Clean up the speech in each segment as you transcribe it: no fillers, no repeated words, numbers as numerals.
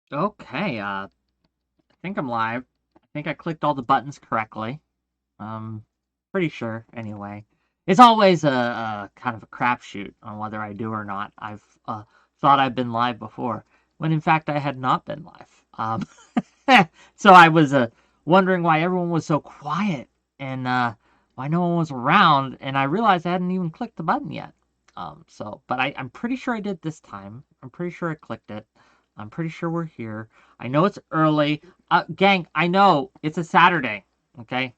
Okay, I think I'm live. I think I clicked all the buttons correctly. Um, pretty sure, anyway. It's always a kind of a crapshoot on whether I do or not. I've thought I've been live before, when in fact I had not been live. So I was wondering why everyone was so quiet and why no one was around, and I realized I hadn't even clicked the button yet. But I'm pretty sure I did this time. I'm pretty sure I clicked it. I'm pretty sure we're here. I know it's early. Gang, I know it's a Saturday. Okay?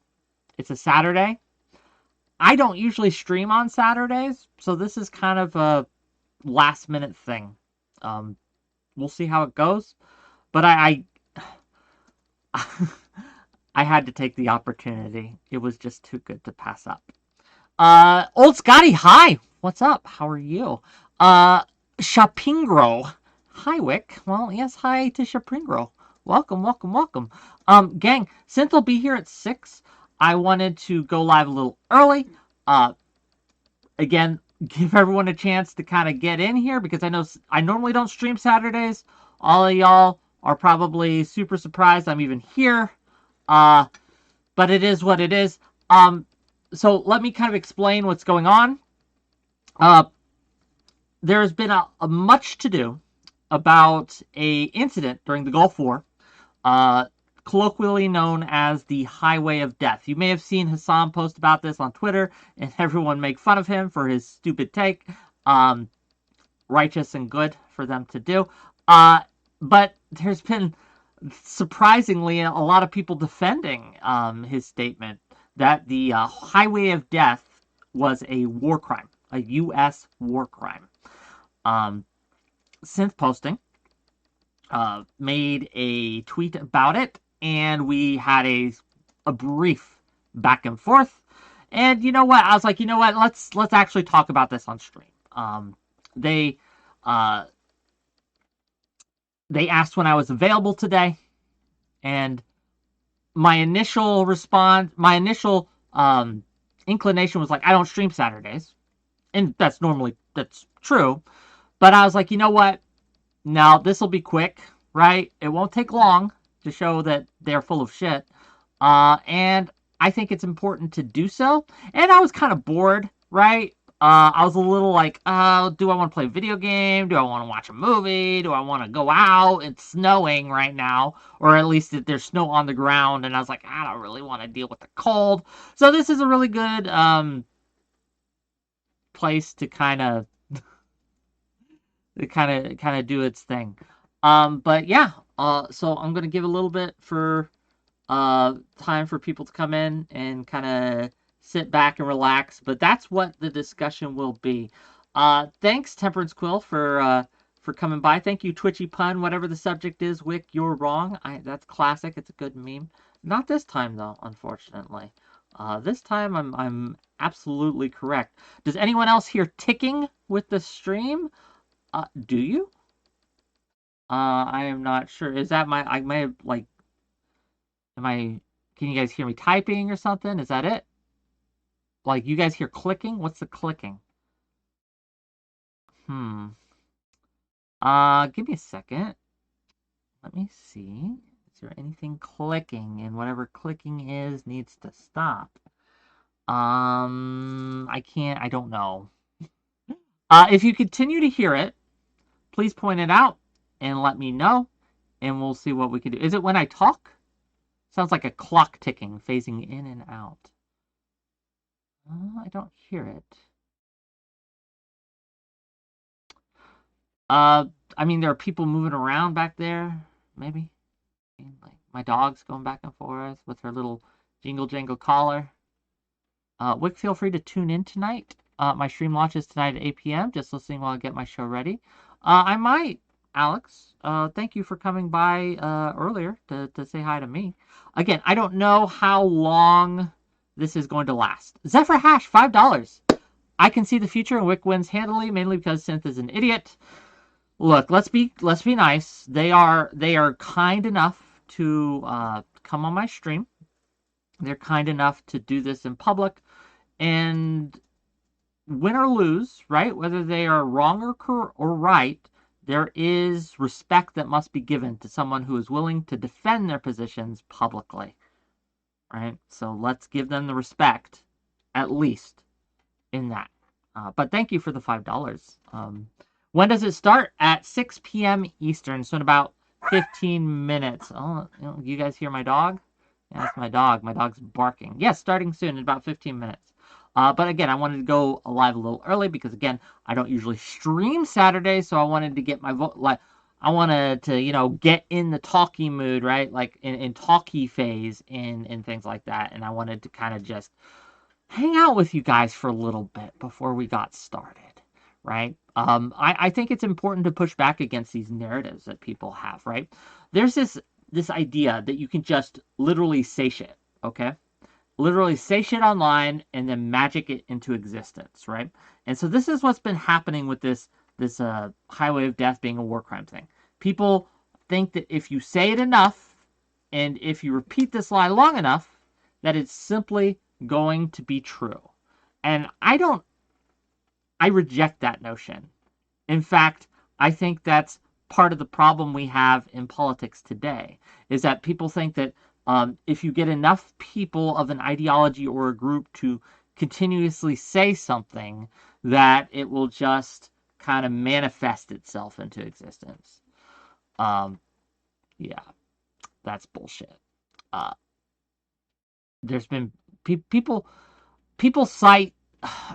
It's a Saturday. I don't usually stream on Saturdays, so this is kind of a last minute thing. Um, we'll see how it goes. But I had to take the opportunity. It was just too good to pass up. Old Scotty, hi. What's up? How are you? Shapingro. Hi, Wick. Well, yes, hi to Shapingro. Welcome, welcome, welcome. Gang, Sinthe will be here at 6. I wanted to go live a little early. Again, give everyone a chance to kind of get in here because I know I normally don't stream Saturdays. All of y'all are probably super surprised I'm even here. But it is what it is. So let me kind of explain what's going on. There's been a much to do about a incident during the Gulf War, colloquially known as the Highway of Death. You may have seen Hassan post about this on Twitter, and everyone make fun of him for his stupid take. Righteous and good for them to do. But there's been surprisingly a lot of people defending his statement that the Highway of Death was a war crime, a U.S. war crime. Sinthe posting made a tweet about it, and we had a brief back and forth. And you know what? I was like, you know what? Let's actually talk about this on stream. They uh, they asked when I was available today, and my initial response, my initial inclination was like, I don't stream Saturdays, and that's true. But I was like, you know what? Now this will be quick, right? It won't take long to show that they're full of shit. And I think it's important to do so. And I was kind of bored, right? I was a little like, do I want to play a video game? Do I want to watch a movie? Do I want to go out? It's snowing right now, or at least there's snow on the ground. And I was like, I don't really want to deal with the cold. So this is a really good place to kind of do its thing. But yeah, so I'm gonna give a little bit for time for people to come in and kind of sit back and relax. But that's what the discussion will be. Thanks, Temperance Quill, for coming by. Thank you, Twitchy Pun. Whatever the subject is, Wick, you're wrong. That's classic. It's a good meme. Not this time though, unfortunately. This time I'm absolutely correct. Does anyone else hear ticking with the stream? Do you? I am not sure. Is that I may have like, am I, can you guys hear me typing or something? Is that it? Like, you guys hear clicking? What's the clicking? Hmm. Give me a second. Let me see. Is there anything clicking? And whatever clicking is needs to stop. I don't know. If you continue to hear it, please point it out and let me know, and we'll see what we can do. Is it when I talk? Sounds like a clock ticking, phasing in and out. I don't hear it. I mean, there are people moving around back there, maybe. Like my dog's going back and forth with her little jingle jangle collar. Wick, feel free to tune in tonight. My stream launches tonight at 8 p.m. Just listening while I get my show ready. I might, Alex. Thank you for coming by earlier to say hi to me. Again, I don't know how long this is going to last. Zephyr Hash, $5. I can see the future and Wick wins handily, mainly because Sinthe is an idiot. Look, let's be nice. They are kind enough to come on my stream. They're kind enough to do this in public, and win or lose, right? Whether they are wrong or right, there is respect that must be given to someone who is willing to defend their positions publicly. Right? So let's give them the respect, at least, in that. But thank you for the $5. When does it start? At 6 p.m. Eastern, so in about 15 minutes. Oh, you guys hear my dog? Yeah, that's my dog. My dog's barking. Yes, starting soon in about 15 minutes. But again, I wanted to go live a little early because, again, I don't usually stream Saturday, so I wanted to get my I wanted to, get in the talkie mood, right? Like in talkie phase and things like that. And I wanted to kind of just hang out with you guys for a little bit before we got started, right? I think it's important to push back against these narratives that people have, right? There's this idea that you can just literally say shit, okay? Literally say shit online and then magic it into existence, right? And so this is what's been happening with this highway of death being a war crime thing. People think that if you say it enough and if you repeat this lie long enough, that it's simply going to be true. And I reject that notion. In fact, I think that's part of the problem we have in politics today, is that people think that if you get enough people of an ideology or a group to continuously say something, that it will just kind of manifest itself into existence. Yeah, that's bullshit. There's been people cite,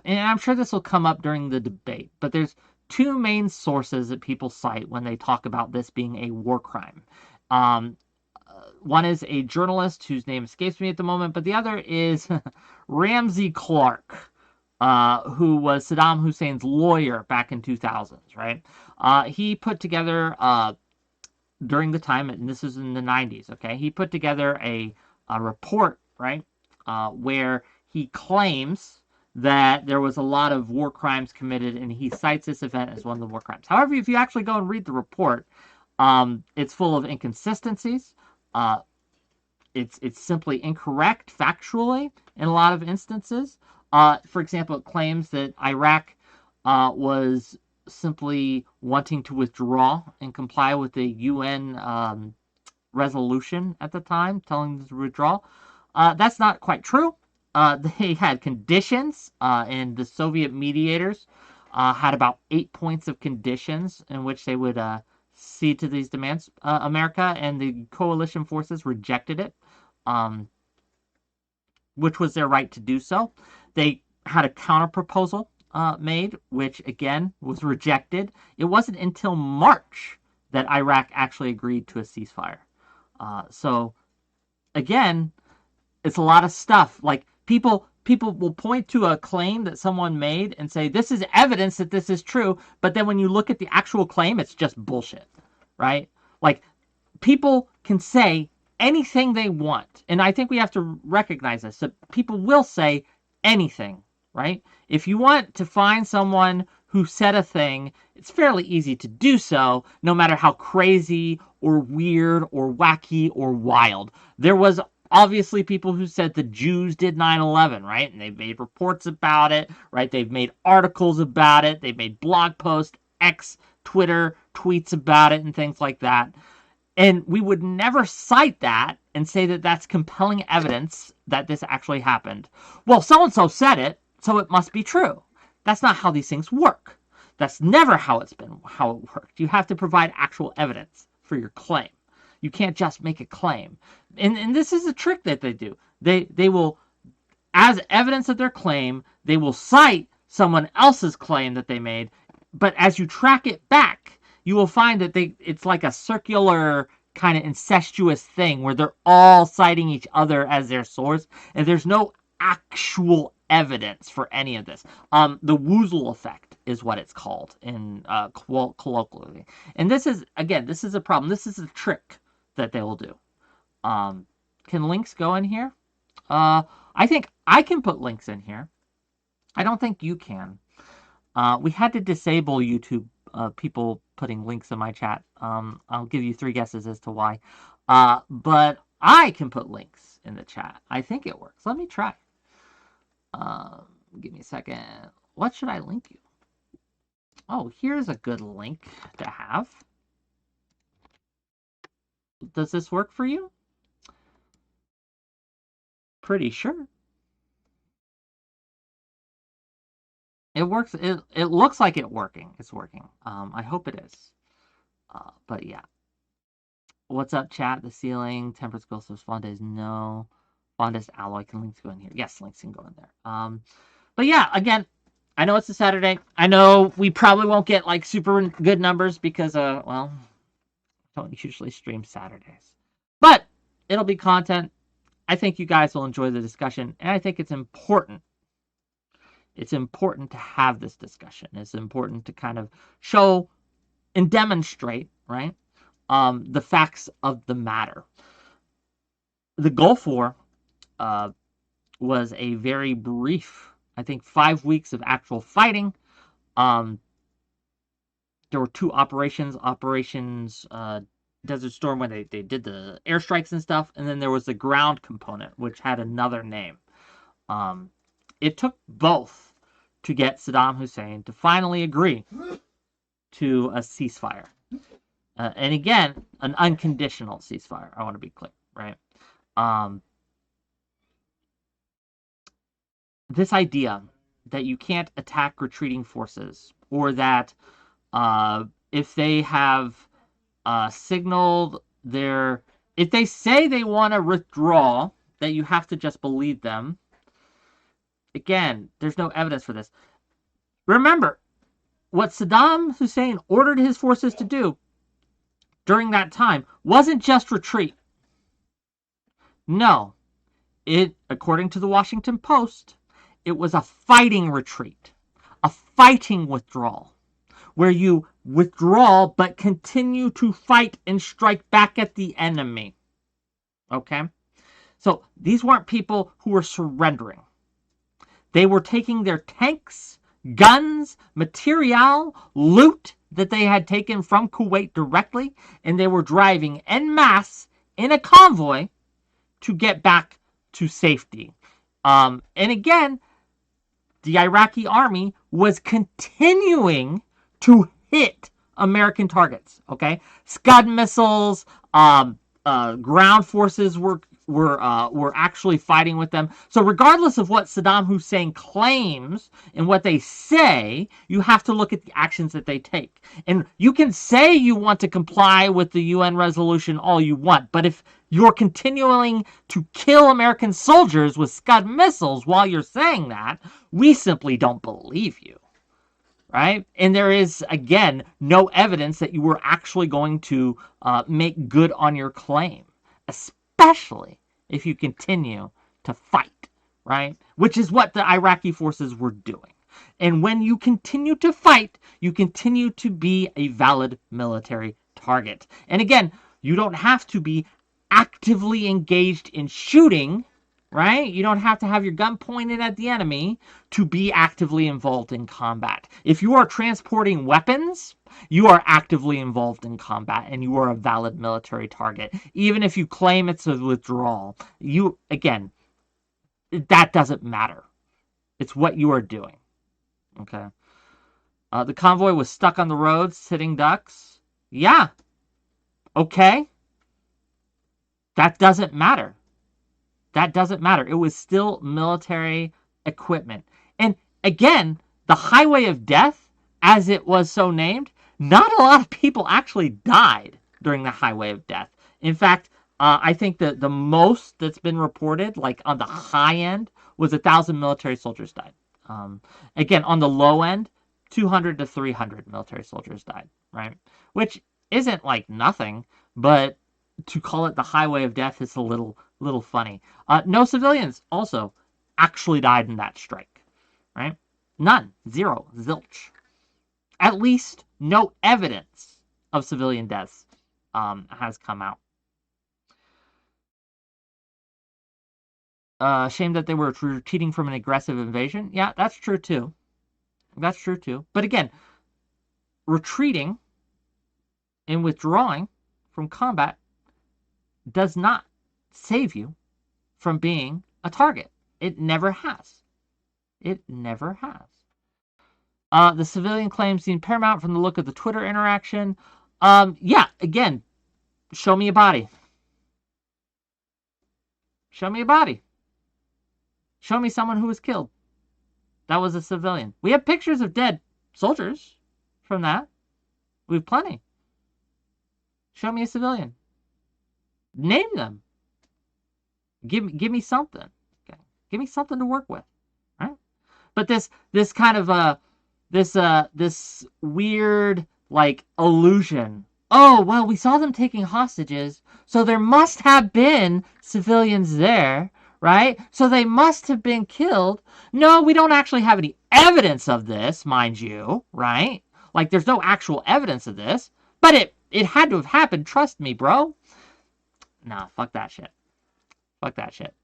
and I'm sure this will come up during the debate, but there's two main sources that people cite when they talk about this being a war crime. One is a journalist whose name escapes me at the moment, but the other is Ramsey Clark, who was Saddam Hussein's lawyer back in 2000s, right? He put together, during the time, and this is in the 90s, okay? He put together a report, right, where he claims that there was a lot of war crimes committed, and he cites this event as one of the war crimes. However, if you actually go and read the report, it's full of inconsistencies. It's simply incorrect factually in a lot of instances. For example, it claims that Iraq was simply wanting to withdraw and comply with the UN resolution at the time, telling them to withdraw. That's not quite true. They had conditions, and the Soviet mediators had about 8 points of conditions in which they would cede to these demands. America and the coalition forces rejected it, which was their right to do so. They had a counterproposal made, which again was rejected. It wasn't until March that Iraq actually agreed to a ceasefire. So again, it's a lot of stuff. Like people will point to a claim that someone made and say, this is evidence that this is true. But then when you look at the actual claim, it's just bullshit, right? Like people can say anything they want. And I think we have to recognize this, that people will say anything, right? If you want to find someone who said a thing, it's fairly easy to do so, no matter how crazy or weird or wacky or wild. There was obviously people who said the Jews did 9/11, right? And they've made reports about it, right? They've made articles about it. They've made blog posts, X, Twitter, tweets about it, and things like that. And we would never cite that and say that that's compelling evidence that this actually happened. Well, so-and-so said it, so it must be true. That's not how these things work. That's never how it worked. You have to provide actual evidence for your claim. You can't just make a claim. And this is a trick that they do. They will, as evidence of their claim, they will cite someone else's claim that they made. But as you track it back, you will find that it's like a circular kind of incestuous thing where they're all citing each other as their source, and there's no actual evidence for any of this. The 𝕾𝖎 effect is what it's called in colloquially. And this is a problem. This is a trick that they will do. Can links go in here? I think I can put links in here. I don't think you can. We had to disable YouTube people putting links in my chat. I'll give you 3 guesses as to why. But I can put links in the chat. I think it works. Let me try. Give me a second. What should I link you? Oh, here's a good link to have. Does this work for you? Pretty sure. It works. It looks like it's working. It's working. I hope it is. But yeah. What's up, chat? The ceiling. Temperance Ghost of Spawn Days. No. Fondest Alloy. Can links go in here? Yes, links can go in there. But yeah, again, I know it's a Saturday. I know we probably won't get like super good numbers because well, I don't usually stream Saturdays. But it'll be content. I think you guys will enjoy the discussion, and I think it's important. It's important to have this discussion. It's important to kind of show and demonstrate, right, the facts of the matter. The Gulf War was a very brief, I think, 5 weeks of actual fighting. There were two operations. Desert Storm, when they did the airstrikes and stuff, and then there was the ground component, which had another name. It took both to get Saddam Hussein to finally agree to a ceasefire. And again, an unconditional ceasefire. I want to be clear, right? This idea that you can't attack retreating forces, or that if they have signaled if they say they want to withdraw, that you have to just believe them. Again, there's no evidence for this. Remember, what Saddam Hussein ordered his forces to do during that time wasn't just retreat. No. According to the Washington Post, it was a fighting retreat, a fighting withdrawal, where you withdraw but continue to fight and strike back at the enemy. Okay? So these weren't people who were surrendering. They were taking their tanks, guns, material, loot that they had taken from Kuwait directly, and they were driving en masse in a convoy to get back to safety. And again, the Iraqi army was continuing to hit American targets. Okay, Scud missiles, ground forces were actually fighting with them. So regardless of what Saddam Hussein claims and what they say, you have to look at the actions that they take. And you can say you want to comply with the UN resolution all you want, but if you're continuing to kill American soldiers with Scud missiles while you're saying that, we simply don't believe you. Right? And there is, again, no evidence that you were actually going to make good on your claim, especially if you continue to fight, right? Which is what the Iraqi forces were doing. And when you continue to fight, you continue to be a valid military target. And again, you don't have to be actively engaged in shooting, right? You don't have to have your gun pointed at the enemy to be actively involved in combat. If you are transporting weapons, you are actively involved in combat and you are a valid military target. Even if you claim it's a withdrawal, again, that doesn't matter. It's what you are doing. Okay. The convoy was stuck on the road, sitting ducks. Yeah. Okay. That doesn't matter. That doesn't matter. It was still military equipment. And again, the Highway of Death, as it was so named, not a lot of people actually died during the Highway of Death. In fact, I think that the most that's been reported, like on the high end, was 1,000 military soldiers died. Again, on the low end, 200 to 300 military soldiers died, right? Which isn't like nothing, but to call it the Highway of Death is a little funny. No civilians also actually died in that strike, right? None. Zero. Zilch. At least no evidence of civilian deaths has come out. Shame that they were retreating from an aggressive invasion. Yeah, that's true too. That's true too. But again, retreating and withdrawing from combat does not save you from being a target. It never has. It never has. The civilian claims seem paramount from the look of the Twitter interaction. Yeah, again, show me a body. Show me a body. Show me someone who was killed. That was a civilian. We have pictures of dead soldiers from that. We have plenty. Show me a civilian. Name them. Give me something. Okay. Give me something to work with. Right? But this kind of this weird like illusion. Oh, well, we saw them taking hostages, so there must have been civilians there, right? So they must have been killed. No, we don't actually have any evidence of this, mind you, right? Like, there's no actual evidence of this, but it had to have happened. Trust me, bro. Nah, fuck that shit. Fuck that shit.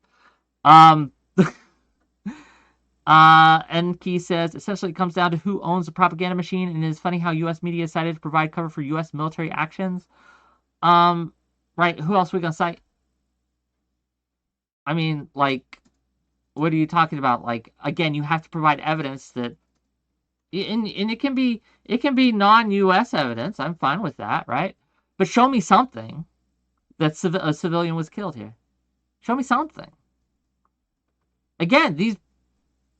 Key says, essentially it comes down to who owns the propaganda machine, and it's funny how U.S. media decided to provide cover for U.S. military actions. Right, who else are we gonna cite? I mean, like, what are you talking about? Like, again, you have to provide evidence that, and it can be non-U.S. evidence. I'm fine with that, right? But show me something that a civilian was killed here. Show me something. Again, these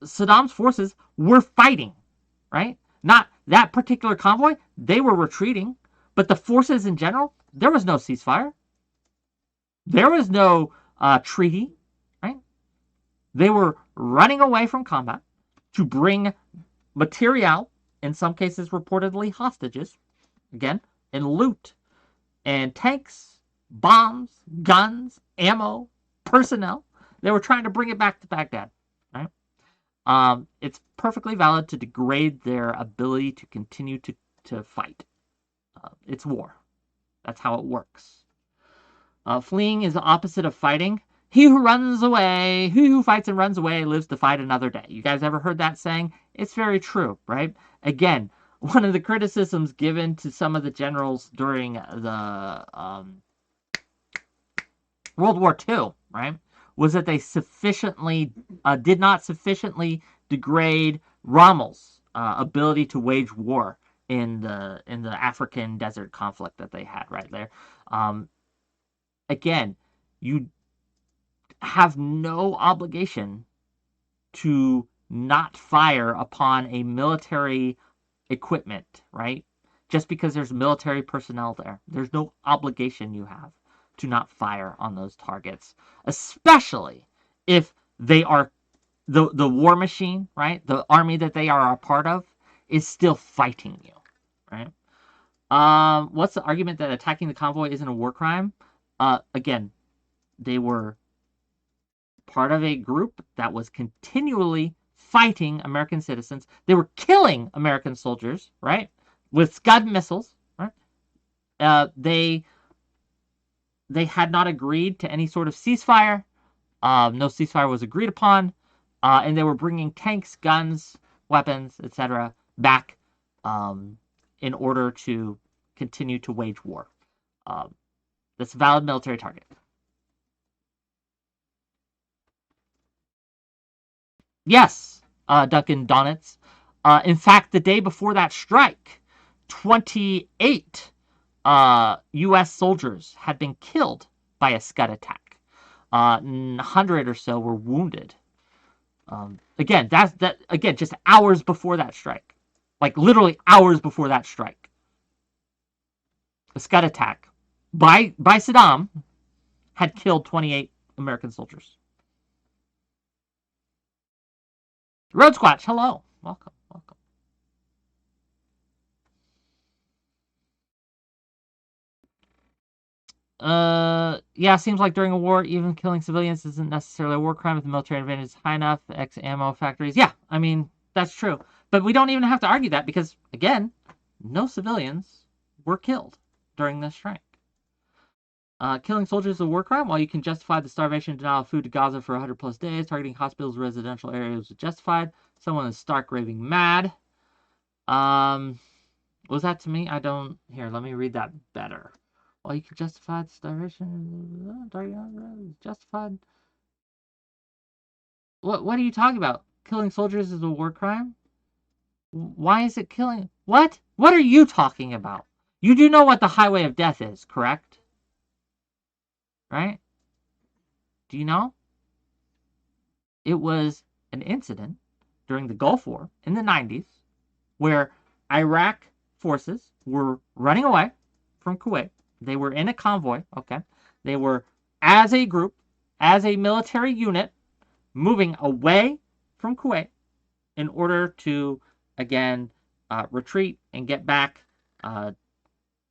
Saddam's forces were fighting, right? Not that particular convoy. They were retreating. But the forces in general, there was no ceasefire. There was no treaty, right? They were running away from combat to bring material, in some cases reportedly hostages, again, and loot, and tanks, bombs, guns, ammo, personnel. They were trying to bring it back to Baghdad, right? It's perfectly valid to degrade their ability to continue to fight. It's war. That's how it works. Fleeing is the opposite of fighting. He who runs away, he who fights and runs away lives to fight another day. You guys ever heard that saying? It's very true, right? Again, one of the criticisms given to some of the generals during the World War II, right, was that they did not sufficiently degrade Rommel's ability to wage war in the African desert conflict that they had right there. Again, you have no obligation to not fire upon a military equipment, right? Just because there's military personnel there. There's no obligation you have to not fire on those targets, especially if they are the war machine, right? The army that they are a part of is still fighting you, right? What's the argument that attacking the convoy isn't a war crime? Again, they were part of a group that was continually fighting American citizens. They were killing American soldiers, right? With Scud missiles, right? They had not agreed to any sort of ceasefire. No ceasefire was agreed upon. And they were bringing tanks, guns, weapons, etc. back in order to continue to wage war. That's a valid military target. Yes, Duncan Donitz. In fact, the day before that strike, 28 U.S. soldiers had been killed by a Scud attack. 100 or so were wounded. Again, again just hours before that strike, like literally hours before that strike. A Scud attack by Saddam had killed 28 American soldiers. Road Squatch, hello. Welcome. Yeah, seems like during a war, even killing civilians isn't necessarily a war crime if the military advantage is high enough. Ammo factories. Yeah, I mean, that's true. But we don't even have to argue that because, again, no civilians were killed during this strike. Killing soldiers is a war crime. While you can justify the starvation and denial of food to Gaza for 100 plus days, targeting hospitals, residential areas was justified. Someone is stark raving mad. Was that to me? I don't. Here, let me read that better. While you can justify the starvation, justified. What are you talking about? Killing soldiers is a war crime? Why is it killing? What? What are you talking about? You do know what the highway of death is, correct? Right? Do you know? It was an incident during the Gulf War in the 90s where Iraq forces were running away from Kuwait. They were in a convoy, okay? They were, as a group, as a military unit, moving away from Kuwait in order to, again, retreat and get back to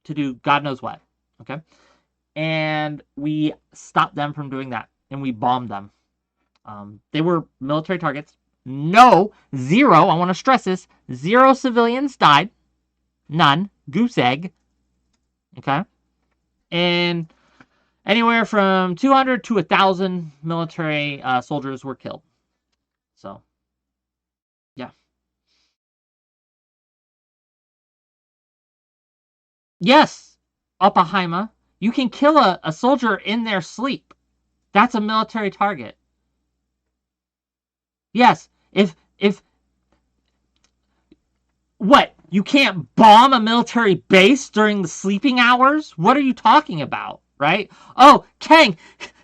do God knows what, okay? And we stopped them from doing that, and we bombed them. They were military targets. No, zero, I want to stress this, 0 civilians died. None. Goose egg. Okay? And anywhere from 200 to 1,000 military soldiers were killed. So, yeah. Yes, 𝕵𝖎𝖙, you can kill a soldier in their sleep. That's a military target. Yes, if what? You can't bomb a military base during the sleeping hours? What are you talking about, right? Oh, Kang,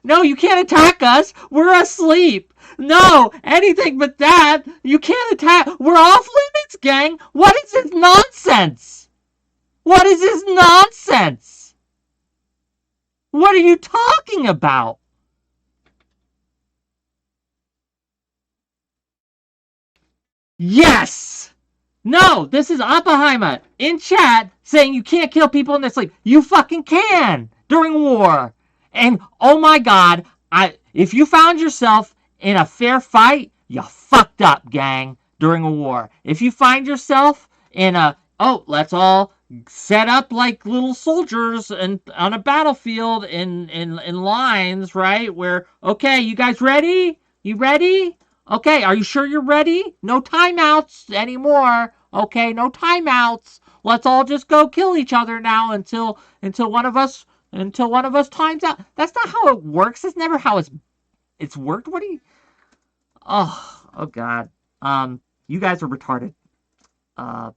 no, you can't attack us. We're asleep. No, anything but that. You can't attack. We're off limits, gang. What is this nonsense? What is this nonsense? What are you talking about? Yes! No, this is 𝕵𝖎𝖙 in chat saying you can't kill people in their sleep. You fucking can during war. And oh my god, if you found yourself in a fair fight, you fucked up, gang, during a war. If you find yourself in a, oh, let's all set up like little soldiers and on a battlefield in lines, right? Where, okay, you guys ready? You ready? Okay, are you sure you're ready? No timeouts anymore. Okay, no timeouts. Let's all just go kill each other now until one of us times out. That's not how it works. That's never how it's worked. What do you? Oh God. You guys are retarded. Uh,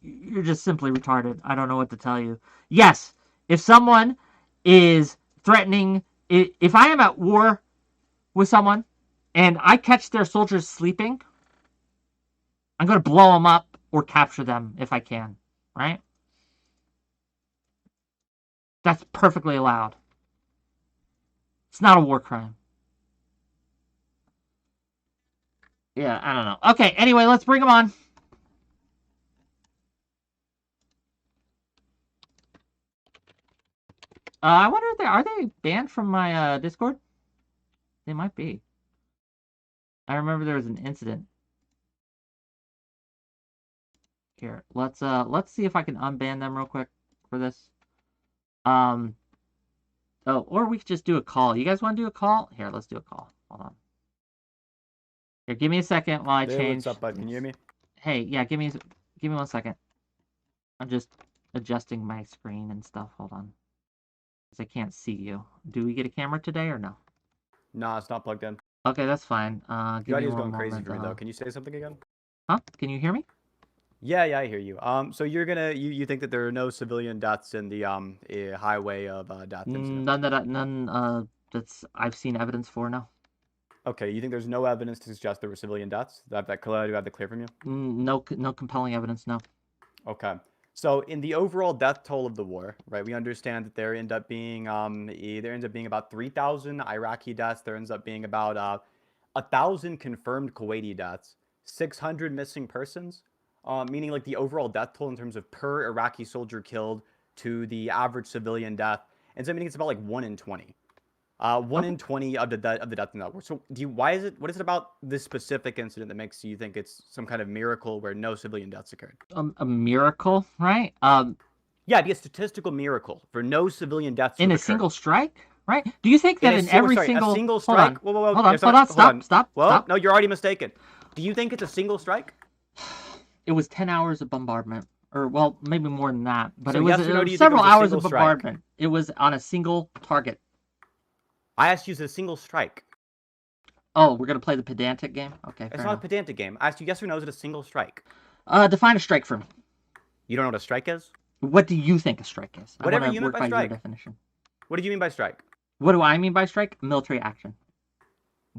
you're just simply retarded. I don't know what to tell you. Yes, if someone is threatening, if I am at war with someone and I catch their soldiers sleeping, I'm going to blow them up or capture them if I can, right? That's perfectly allowed. It's not a war crime. Yeah, I don't know. Okay, anyway, let's bring them on. I wonder if are they banned from my Discord? They might be. I remember there was an incident. Here, let's see if I can unban them real quick for this. Oh, or we could just do a call. You guys want to do a call? Here, let's do a call. Hold on. Here, give me a second while I change. What's up, bud? Can you hear me? Hey, yeah, give me 1 second. I'm just adjusting my screen and stuff. Hold on. Because I can't see you. Do we get a camera today or no? Nah, it's not plugged in. Okay, that's fine. Your audio's going crazy for me though. Can you say something again? Huh? Can you hear me? Yeah, I hear you. So you're gonna you think that there are no civilian deaths in the highway of death incident? None that's I've seen evidence for, no. Okay, you think there's no evidence to suggest there were civilian deaths? Do I have that clear from you? No compelling evidence, no. Okay. So in the overall death toll of the war, right, we understand that there ends up being about 3,000 Iraqi deaths. There ends up being about 1,000 confirmed Kuwaiti deaths, 600 missing persons, meaning like the overall death toll in terms of per Iraqi soldier killed to the average civilian death ends up meaning it's about like 1 in 20. 1 in 20 of the death in that war. So what is it about this specific incident that makes you think it's some kind of miracle where no civilian deaths occurred? A miracle, right? Yeah, it'd be a statistical miracle for no civilian deaths in a single strike, right? Do you think that in every single strike? Hold on, stop. No, you're already mistaken. Do you think it's a single strike? It was 10 hours of bombardment, or well, maybe more than that, but so it was, yes or no, several hours of bombardment. It was on a single target. I asked you, is it a single strike? Oh, we're gonna play the pedantic game? Okay, it's not a pedantic game. I asked you, yes or no, is it a single strike? Define a strike for me. You don't know what a strike is? What do you think a strike is? Whatever you meant work by strike. Your definition. What did you mean by strike? What do I mean by strike? Military action.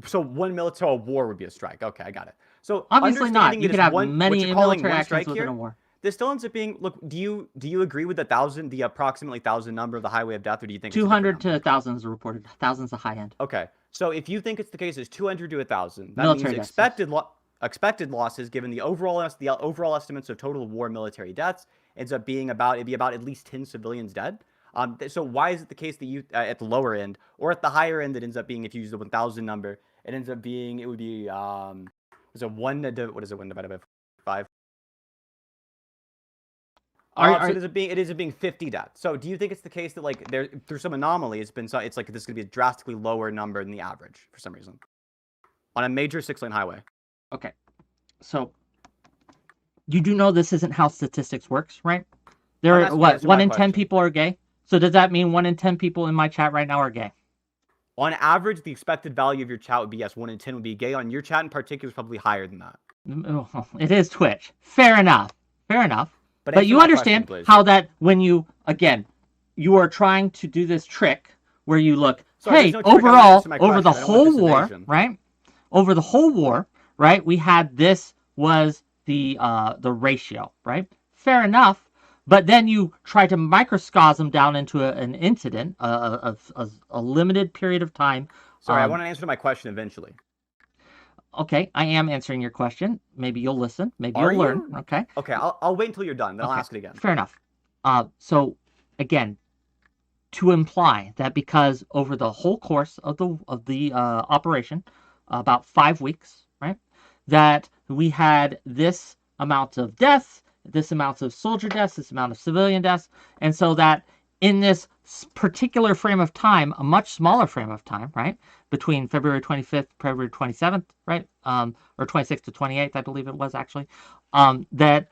So one military war would be a strike. Okay, I got it. So obviously not. You could have many military actions within here, a war. This still ends up being. Look, do you agree with the approximately 1,000 number of the highway of death, or do you think 200 to 1,000 is reported? 1,000 is the high end. Okay, so if you think it's the case, it's 200 to 1,000. That military means expected losses, given the overall estimates of total war military deaths, ends up being about at least 10 civilians dead. So why is it the case that you at the lower end or at the higher end, it ends up being, if you use the 1,000 number, it ends up being, it would be was it 1 divided by 5? So it is being 50 deaths. So do you think it's the case that, like, through some anomaly, it's like this is going to be a drastically lower number than the average for some reason on a major 6-lane highway? Okay, so you do know this isn't how statistics works, right? There are, what, 1 in 10 people are gay? So does that mean 1 in 10 people in my chat right now are gay? On average, the expected value of your chat would be, yes, 1 in 10 would be gay. On your chat in particular is probably higher than that. It is Twitch. Fair enough. Fair enough. But you understand how that, when you, again, you are trying to do this trick where you look, hey, overall, over the whole war, right? Over the whole war, right? We had this was the ratio, right? Fair enough. But then you try to microcosm down into an incident, a limited period of time. Sorry, I want to answer my question eventually. Okay, I am answering your question. Maybe you'll listen. Maybe you'll learn. Okay. Okay, I'll wait until you're done. Then I'll ask it again. Fair enough. So, again, to imply that because over the whole course of the operation, about 5 weeks, right, that we had this amount of deaths, this amount of soldier deaths, this amount of civilian deaths, and so that in this particular frame of time, a much smaller frame of time, right, between February 25th, February 27th, right, or 26th to 28th, I believe it was actually, that,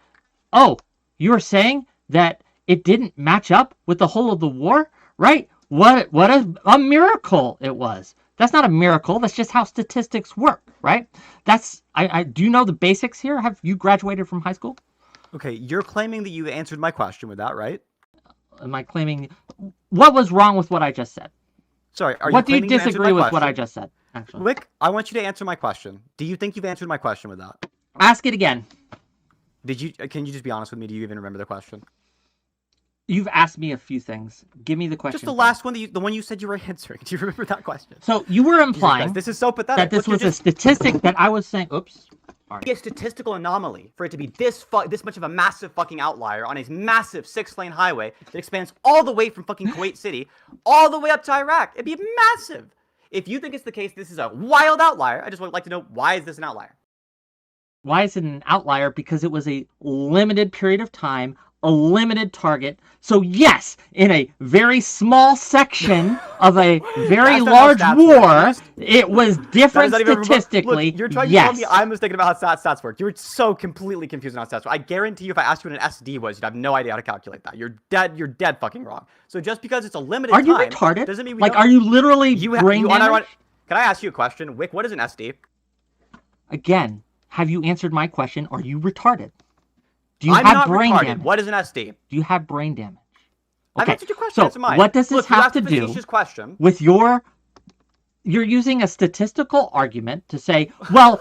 oh, you're saying that it didn't match up with the whole of the war, right? What a miracle it was. That's not a miracle. That's just how statistics work, right? I do you know the basics here? Have you graduated from high school? Okay, you're claiming that you answered my question with that, right? Am I claiming... What was wrong with what I just said? Sorry, what do you disagree with what I just said, actually? Whick, I want you to answer my question. Do you think you've answered my question with that? Ask it again. Can you just be honest with me? Do you even remember the question? You've asked me a few things. Give me the question. Just the last one, the one you said you were answering. Do you remember that question? So you were implying this is so pathetic. That this was a statistic that I was saying. Oops. A statistical anomaly for it to be this much of a massive fucking outlier on a massive 6-lane highway that expands all the way from fucking Kuwait City all the way up to Iraq. It'd be massive. If you think it's the case, this is a wild outlier. I just would like to know, why is this an outlier? Why is it an outlier? Because it was a limited period of time, a limited target. So yes, in a very small section of a very large war, it was different statistically. Look, you're trying to tell me I'm mistaken about how stats work. You're so completely confused on how stats work. I guarantee you, if I asked you what an SD was, you'd have no idea how to calculate that. You're dead fucking wrong. So just because it's a limited time, are you retarded? Doesn't mean are you literally brain damaged? Can I ask you a question, Whick? What is an SD? Again, have you answered my question? Are you retarded? Do you have brain damage? What is an SD? Do you have brain damage? Okay. I've answered your question. So what does this have to do with your... You're using a statistical argument to say, well,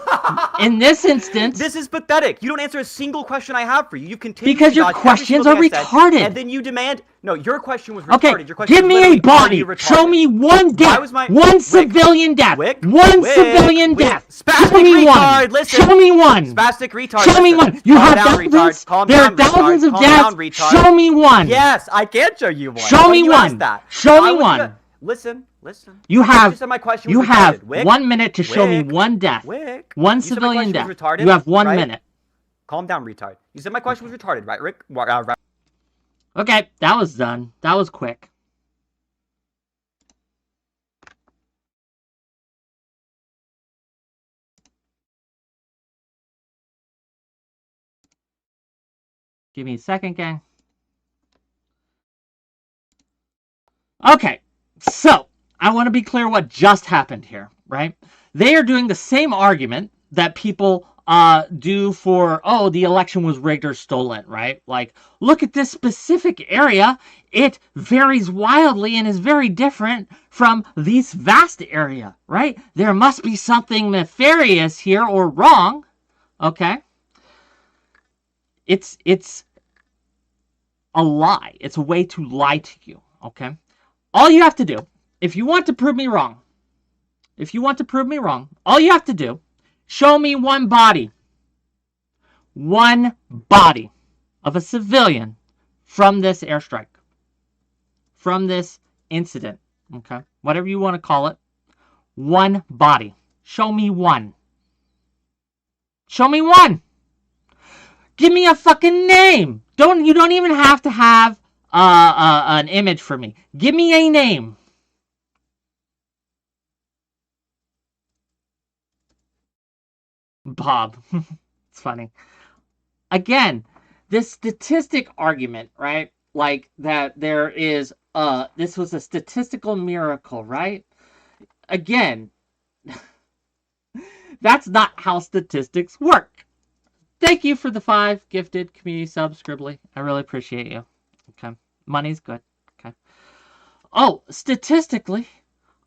in this instance... This is pathetic. You don't answer a single question I have for you. You continue because your questions are retarded. And then you demand... No, your question was retarded. Okay, your question give me a body. Show me one death. One civilian death. One civilian death. Spastic retard. Listen. Show me one. Spastic retard. Show me one. You have thousands. There are thousands of deaths. Show me one. Yes, I can show you one. Show me one. Show me one. Listen. You have 1 minute to show me one death. One civilian death. You have 1 minute. Calm down, retard. You said my question was retarded, right, Rick? Right. Okay, that was done. That was quick. Give me a second, gang. Okay, so I want to be clear what just happened here, right? They are doing the same argument that people do for, oh, the election was rigged or stolen, right? Like, look at this specific area. It varies wildly and is very different from this vast area, right? There must be something nefarious here or wrong, okay? It's a lie. It's a way to lie to you, okay? All you have to do, if you want to prove me wrong, all you have to do, show me one body of a civilian from this airstrike, from this incident, okay? Whatever you want to call it, one body. Show me one. Show me one. Give me a fucking name. You don't even have to have an image for me. Give me a name. Bob. It's funny. Again, this statistic argument, right? Like that there is this was a statistical miracle, right? Again, that's not how statistics work. Thank you for the 5 gifted community subs, 𝕵𝖎𝖙. I really appreciate you. Okay. Money's good. Okay. Oh, statistically,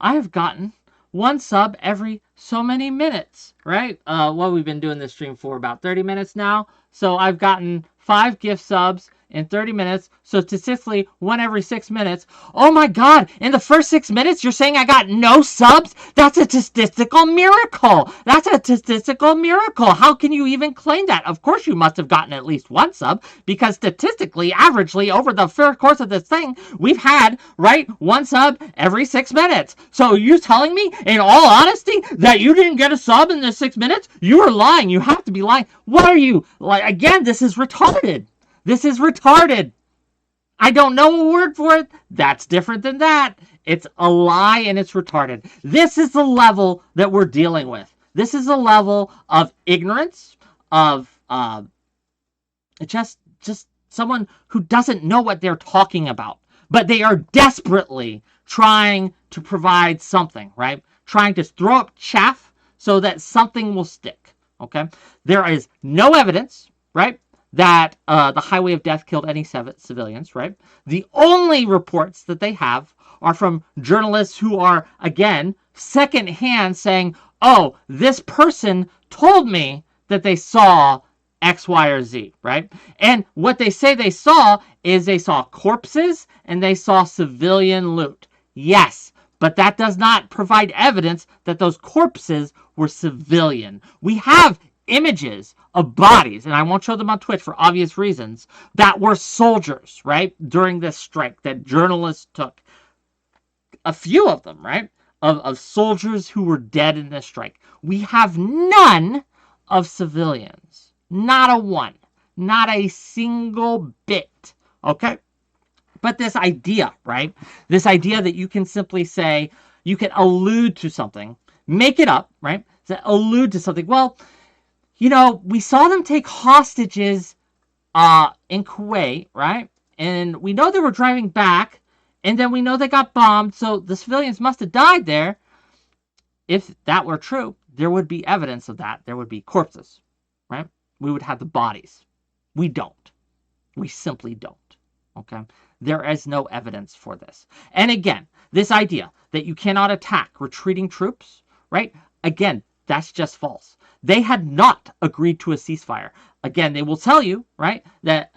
I have gotten 1 sub every so many minutes, right? Well, we've been doing this stream for about 30 minutes now. So I've gotten 5 gift subs in 30 minutes. So statistically, 1 every 6 minutes. Oh my God, in the first 6 minutes, you're saying I got no subs? That's a statistical miracle. That's a statistical miracle. How can you even claim that? Of course, you must have gotten at least 1 sub, because statistically, averagely, over the first course of this thing, we've had, right, 1 sub every 6 minutes. So you're telling me, in all honesty, that you didn't get a sub in the 6 minutes? You are lying. You have to be lying. What are you? Like, again, this is retarded. This is retarded. I don't know a word for it. That's different than that. It's a lie and it's retarded. This is the level that we're dealing with. This is a level of ignorance, of just someone who doesn't know what they're talking about. But they are desperately trying to provide something, right? Trying to throw up chaff so that something will stick, okay? There is no evidence, right, that the highway of death killed any civilians, right? The only reports that they have are from journalists who are, again, secondhand saying, oh, this person told me that they saw X, Y, or Z, right? And what they say they saw is they saw corpses and they saw civilian loot. Yes, but that does not provide evidence that those corpses were civilian. We have images of bodies, and I won't show them on Twitch for obvious reasons, that were soldiers, right, during this strike that journalists took. A few of them, right, of soldiers who were dead in this strike. We have none of civilians. Not a one. Not a single bit. Okay? But this idea, right, this idea that you can simply say, you can allude to something, make it up, right, so allude to something. Well, you know, we saw them take hostages in Kuwait, right? And we know they were driving back, and then we know they got bombed, so the civilians must have died there. If that were true, there would be evidence of that. There would be corpses, right? We would have the bodies. We don't. We simply don't, okay? There is no evidence for this. And again, this idea that you cannot attack retreating troops, right? Again, that's just false. They had not agreed to a ceasefire. Again, they will tell you, right, that,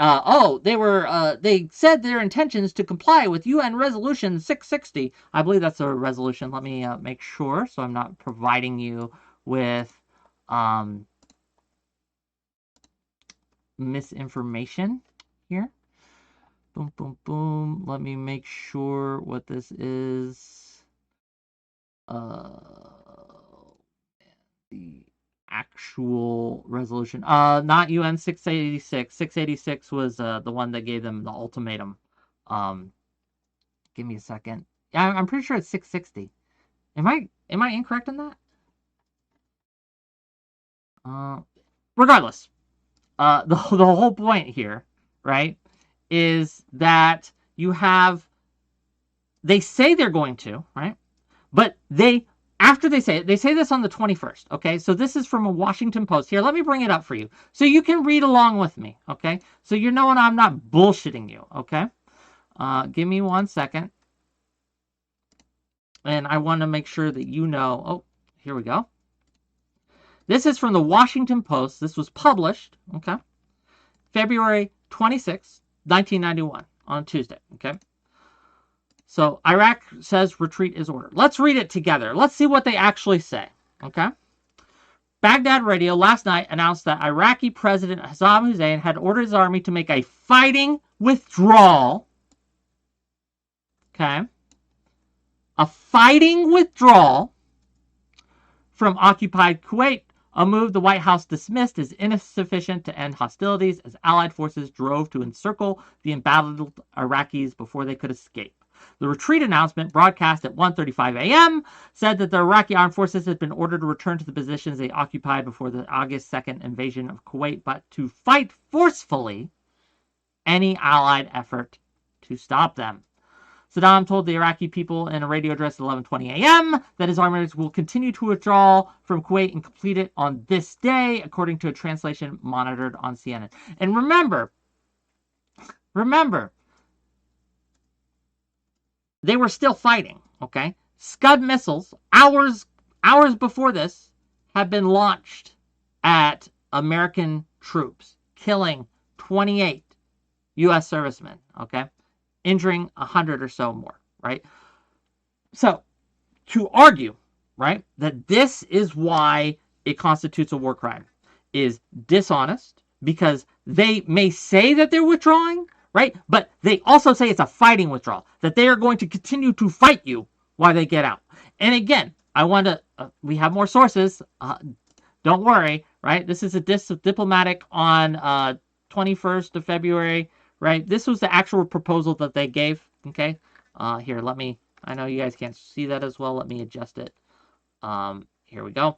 they said their intentions to comply with UN Resolution 660. I believe that's a resolution. Let me make sure so I'm not providing you with misinformation here. Boom, boom, boom. Let me make sure what this is. The actual resolution. Not UN 686. 686 was the one that gave them the ultimatum. Give me a second. Yeah, I'm pretty sure it's 660. Am I incorrect on that? Regardless, the whole point here, right, is that you have, they say they're going to, right, but they after they say this on the 21st, okay? So this is from a Washington Post. Here, let me bring it up for you so you can read along with me, okay? So you're knowing I'm not bullshitting you, okay? Give me 1 second. And I want to make sure that you know. Oh, here we go. This is from the Washington Post. This was published, okay? February 26, 1991, on Tuesday, okay? So Iraq says retreat is ordered. Let's read it together. Let's see what they actually say, okay? Baghdad Radio last night announced that Iraqi President Saddam Hussein had ordered his army to make a fighting withdrawal, okay? A fighting withdrawal from occupied Kuwait, a move the White House dismissed as insufficient to end hostilities as Allied forces drove to encircle the embattled Iraqis before they could escape. The retreat announcement, broadcast at 1:35 a.m., said that the Iraqi armed forces had been ordered to return to the positions they occupied before the August 2nd invasion of Kuwait, but to fight forcefully any Allied effort to stop them. Saddam told the Iraqi people in a radio address at 11:20 a.m. that his armies will continue to withdraw from Kuwait and complete it on this day, according to a translation monitored on CNN. And remember, they were still fighting, okay? Scud missiles, hours before this, have been launched at American troops, killing 28 U.S. servicemen, okay? Injuring 100 or so more, right? So, to argue, right, that this is why it constitutes a war crime is dishonest, because they may say that they're withdrawing, right? But they also say it's a fighting withdrawal, that they are going to continue to fight you while they get out. And again, I want to, we have more sources. Don't worry, right? This is a diplomatic on 21st of February, right? This was the actual proposal that they gave, okay? Here, let me, I know you guys can't see that as well. Let me adjust it. Here we go.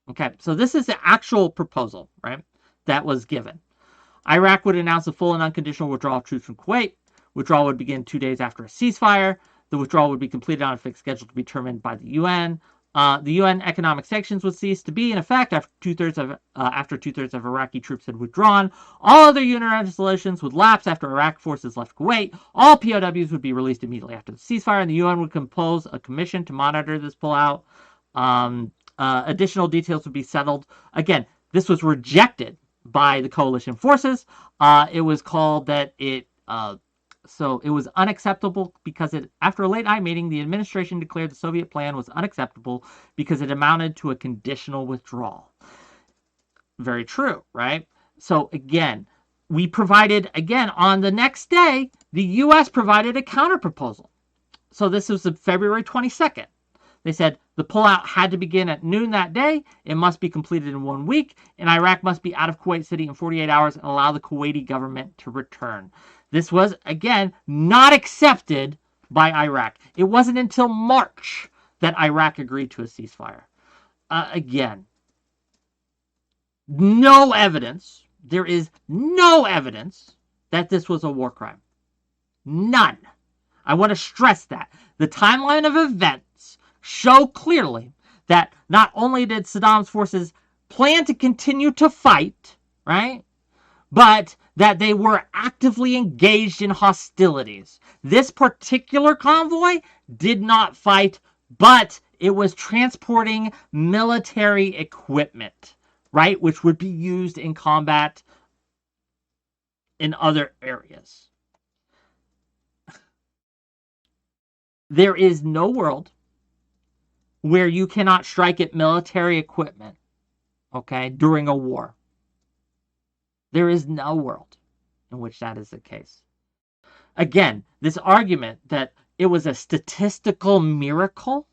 Okay, so this is the actual proposal, right, that was given. Iraq would announce a full and unconditional withdrawal of troops from Kuwait. Withdrawal would begin 2 days after a ceasefire. The withdrawal would be completed on a fixed schedule to be determined by the UN. The UN economic sanctions would cease to be in effect after two-thirds of Iraqi troops had withdrawn. All other UN resolutions would lapse after Iraq forces left Kuwait. All POWs would be released immediately after the ceasefire, and the UN would compose a commission to monitor this pullout. Additional details would be settled. Again, this was rejected by the coalition forces. It was called that so it was unacceptable because after a late night meeting, the administration declared the Soviet plan was unacceptable because it amounted to a conditional withdrawal. Very true, right? So again, we provided, again, on the next day, the U.S. provided a counterproposal. So this was February 22nd. They said the pullout had to begin at noon that day. It must be completed in 1 week, and Iraq must be out of Kuwait City in 48 hours and allow the Kuwaiti government to return. This was, again, not accepted by Iraq. It wasn't until March that Iraq agreed to a ceasefire. Again, no evidence. There is no evidence that this was a war crime. None. I want to stress that. The timeline of events show clearly that not only did Saddam's forces plan to continue to fight, right, but that they were actively engaged in hostilities. This particular convoy did not fight, but it was transporting military equipment, right, which would be used in combat in other areas. There is no world where you cannot strike at military equipment, okay, during a war. There is no world in which that is the case. Again, this argument that it was a statistical miracle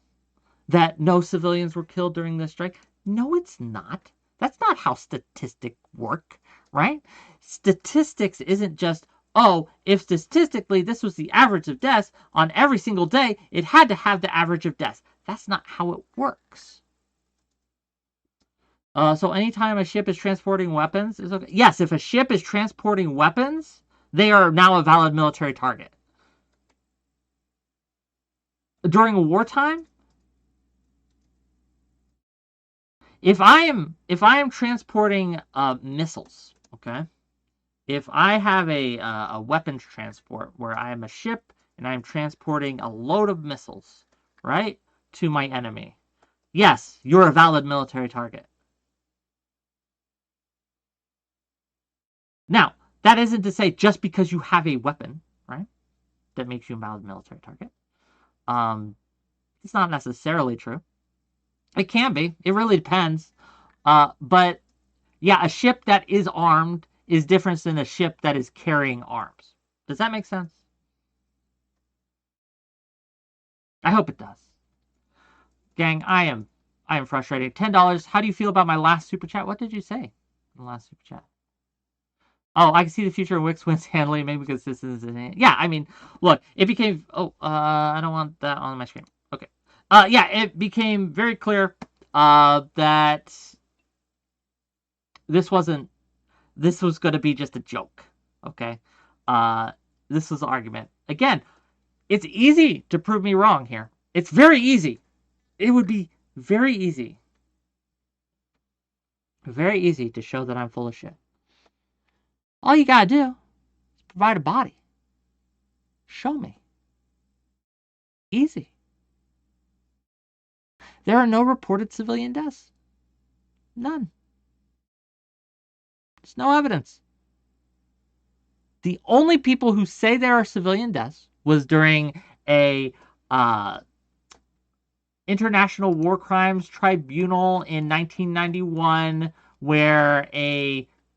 that no civilians were killed during this strike, no, it's not. That's not how statistics work, right? Statistics isn't just, oh, if statistically this was the average of deaths on every single day, it had to have the average of deaths. That's not how it works. So anytime a ship is transporting weapons is okay. Yes, if a ship is transporting weapons, they are now a valid military target. During a wartime, if I am transporting missiles, okay, if I have a weapons transport where I am a ship and I'm transporting a load of missiles, right, to my enemy, yes, you're a valid military target. Now, that isn't to say just because you have a weapon, right, that makes you a valid military target. It's not necessarily true. It can be. It really depends. But yeah, a ship that is armed is different than a ship that is carrying arms. Does that make sense? I hope it does. Gang, I am frustrated. $10. How do you feel about my last super chat? What did you say in the last super chat? Oh, I can see the future of Whick's wins handling, maybe because this is yeah, I mean, look, it became I don't want that on my screen. Okay. Yeah, it became very clear that this was going to be just a joke. Okay. This was the argument. Again, it's easy to prove me wrong here. It's very easy. It would be very easy. Very easy to show that I'm full of shit. All you gotta do is provide a body. Show me. Easy. There are no reported civilian deaths. None. There's no evidence. The only people who say there are civilian deaths was during a International War Crimes Tribunal in 1991, where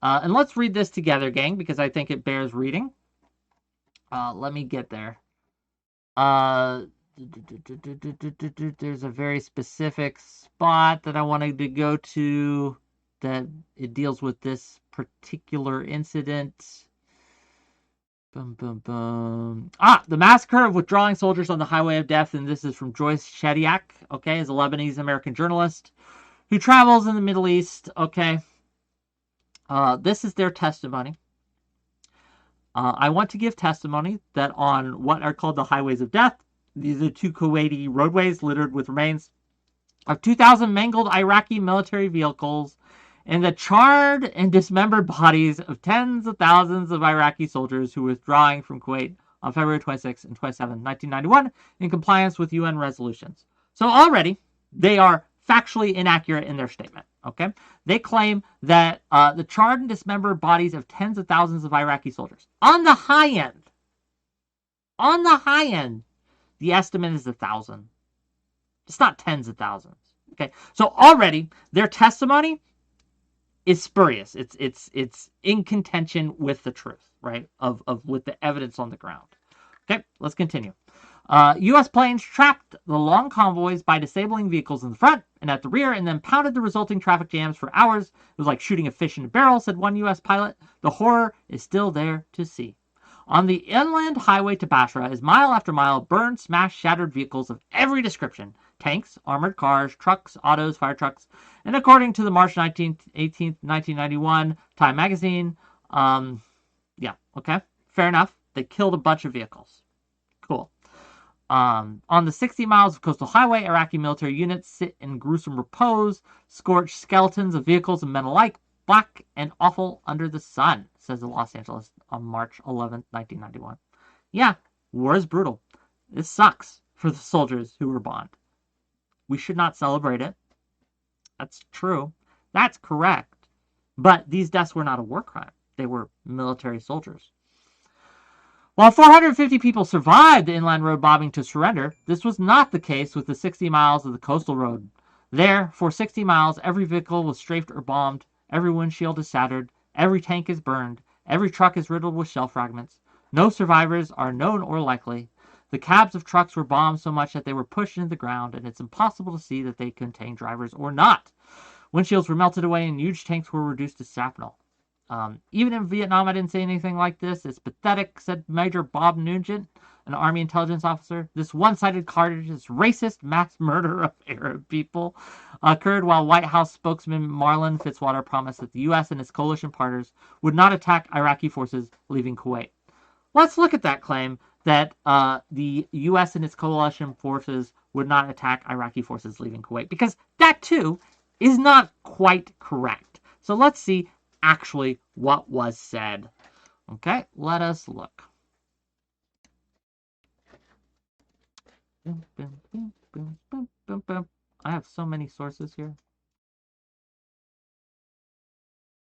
and let's read this together, gang, because I think it bears reading. Let me get there. There's a very specific spot that I wanted to go to that it deals with this particular incident. Boom, boom, boom. The massacre of withdrawing soldiers on the highway of death, and this is from 𝕾𝖍𝖎𝖙𝖘𝖍𝖔, okay, is a Lebanese American journalist who travels in the Middle East, okay. This is their testimony. I want to give testimony that on what are called the highways of death, these are 2 Kuwaiti roadways littered with remains of 2,000 mangled Iraqi military vehicles and the charred and dismembered bodies of tens of thousands of Iraqi soldiers who were withdrawing from Kuwait on February 26 and 27, 1991, in compliance with UN resolutions. So already, they are factually inaccurate in their statement. Okay, they claim that the charred and dismembered bodies of tens of thousands of Iraqi soldiers. On the high end, the estimate is 1,000. It's not tens of thousands. Okay, so already their testimony is spurious. It's in contention with the truth, right? With the evidence on the ground. Okay, let's continue. U.S. planes tracked the long convoys by disabling vehicles in the front and at the rear, and then pounded the resulting traffic jams for hours. It was like shooting a fish in a barrel, said one U.S. pilot. The horror is still there to see. On the inland highway to Basra is mile after mile burned, smashed, shattered vehicles of every description. Tanks, armored cars, trucks, autos, fire trucks. And according to the March 18th, 1991 Time magazine, yeah, okay, fair enough. They killed a bunch of vehicles. Cool. On the 60 miles of coastal highway, Iraqi military units sit in gruesome repose, scorched skeletons of vehicles and men alike, black and awful under the sun, says the Los Angeles on March 11th, 1991. Yeah, war is brutal. This sucks for the soldiers who were bombed. We should not celebrate it. That's true. That's correct. But these deaths were not a war crime. They were military soldiers. While 450 people survived the inland road bombing to surrender, this was not the case with the 60 miles of the coastal road. There, for 60 miles, every vehicle was strafed or bombed, every windshield is shattered, every tank is burned, every truck is riddled with shell fragments. No survivors are known or likely. The cabs of trucks were bombed so much that they were pushed into the ground, and it's impossible to see that they contained drivers or not. Windshields were melted away, and huge tanks were reduced to shrapnel. Even in Vietnam, I didn't see anything like this. It's pathetic, said Major Bob Nugent, an Army intelligence officer. This one-sided carnage, this racist mass murder of Arab people, occurred while White House spokesman Marlon Fitzwater promised that the U.S. and its coalition partners would not attack Iraqi forces leaving Kuwait. Let's look at that claim that the U.S. and its coalition forces would not attack Iraqi forces leaving Kuwait, because that too is not quite correct. So let's see actually what was said. Okay, let us look. I have so many sources here.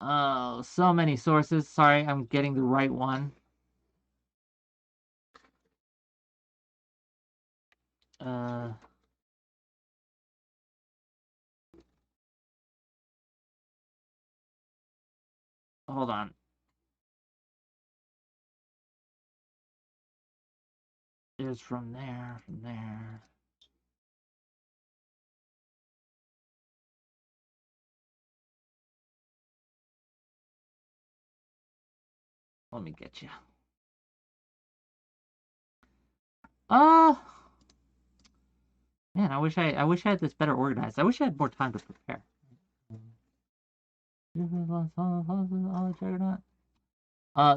Oh, so many sources. Sorry, I'm getting the right one. Hold on. It's from there, from there. Let me get you. Man, I wish I had this better organized. I wish I had more time to prepare.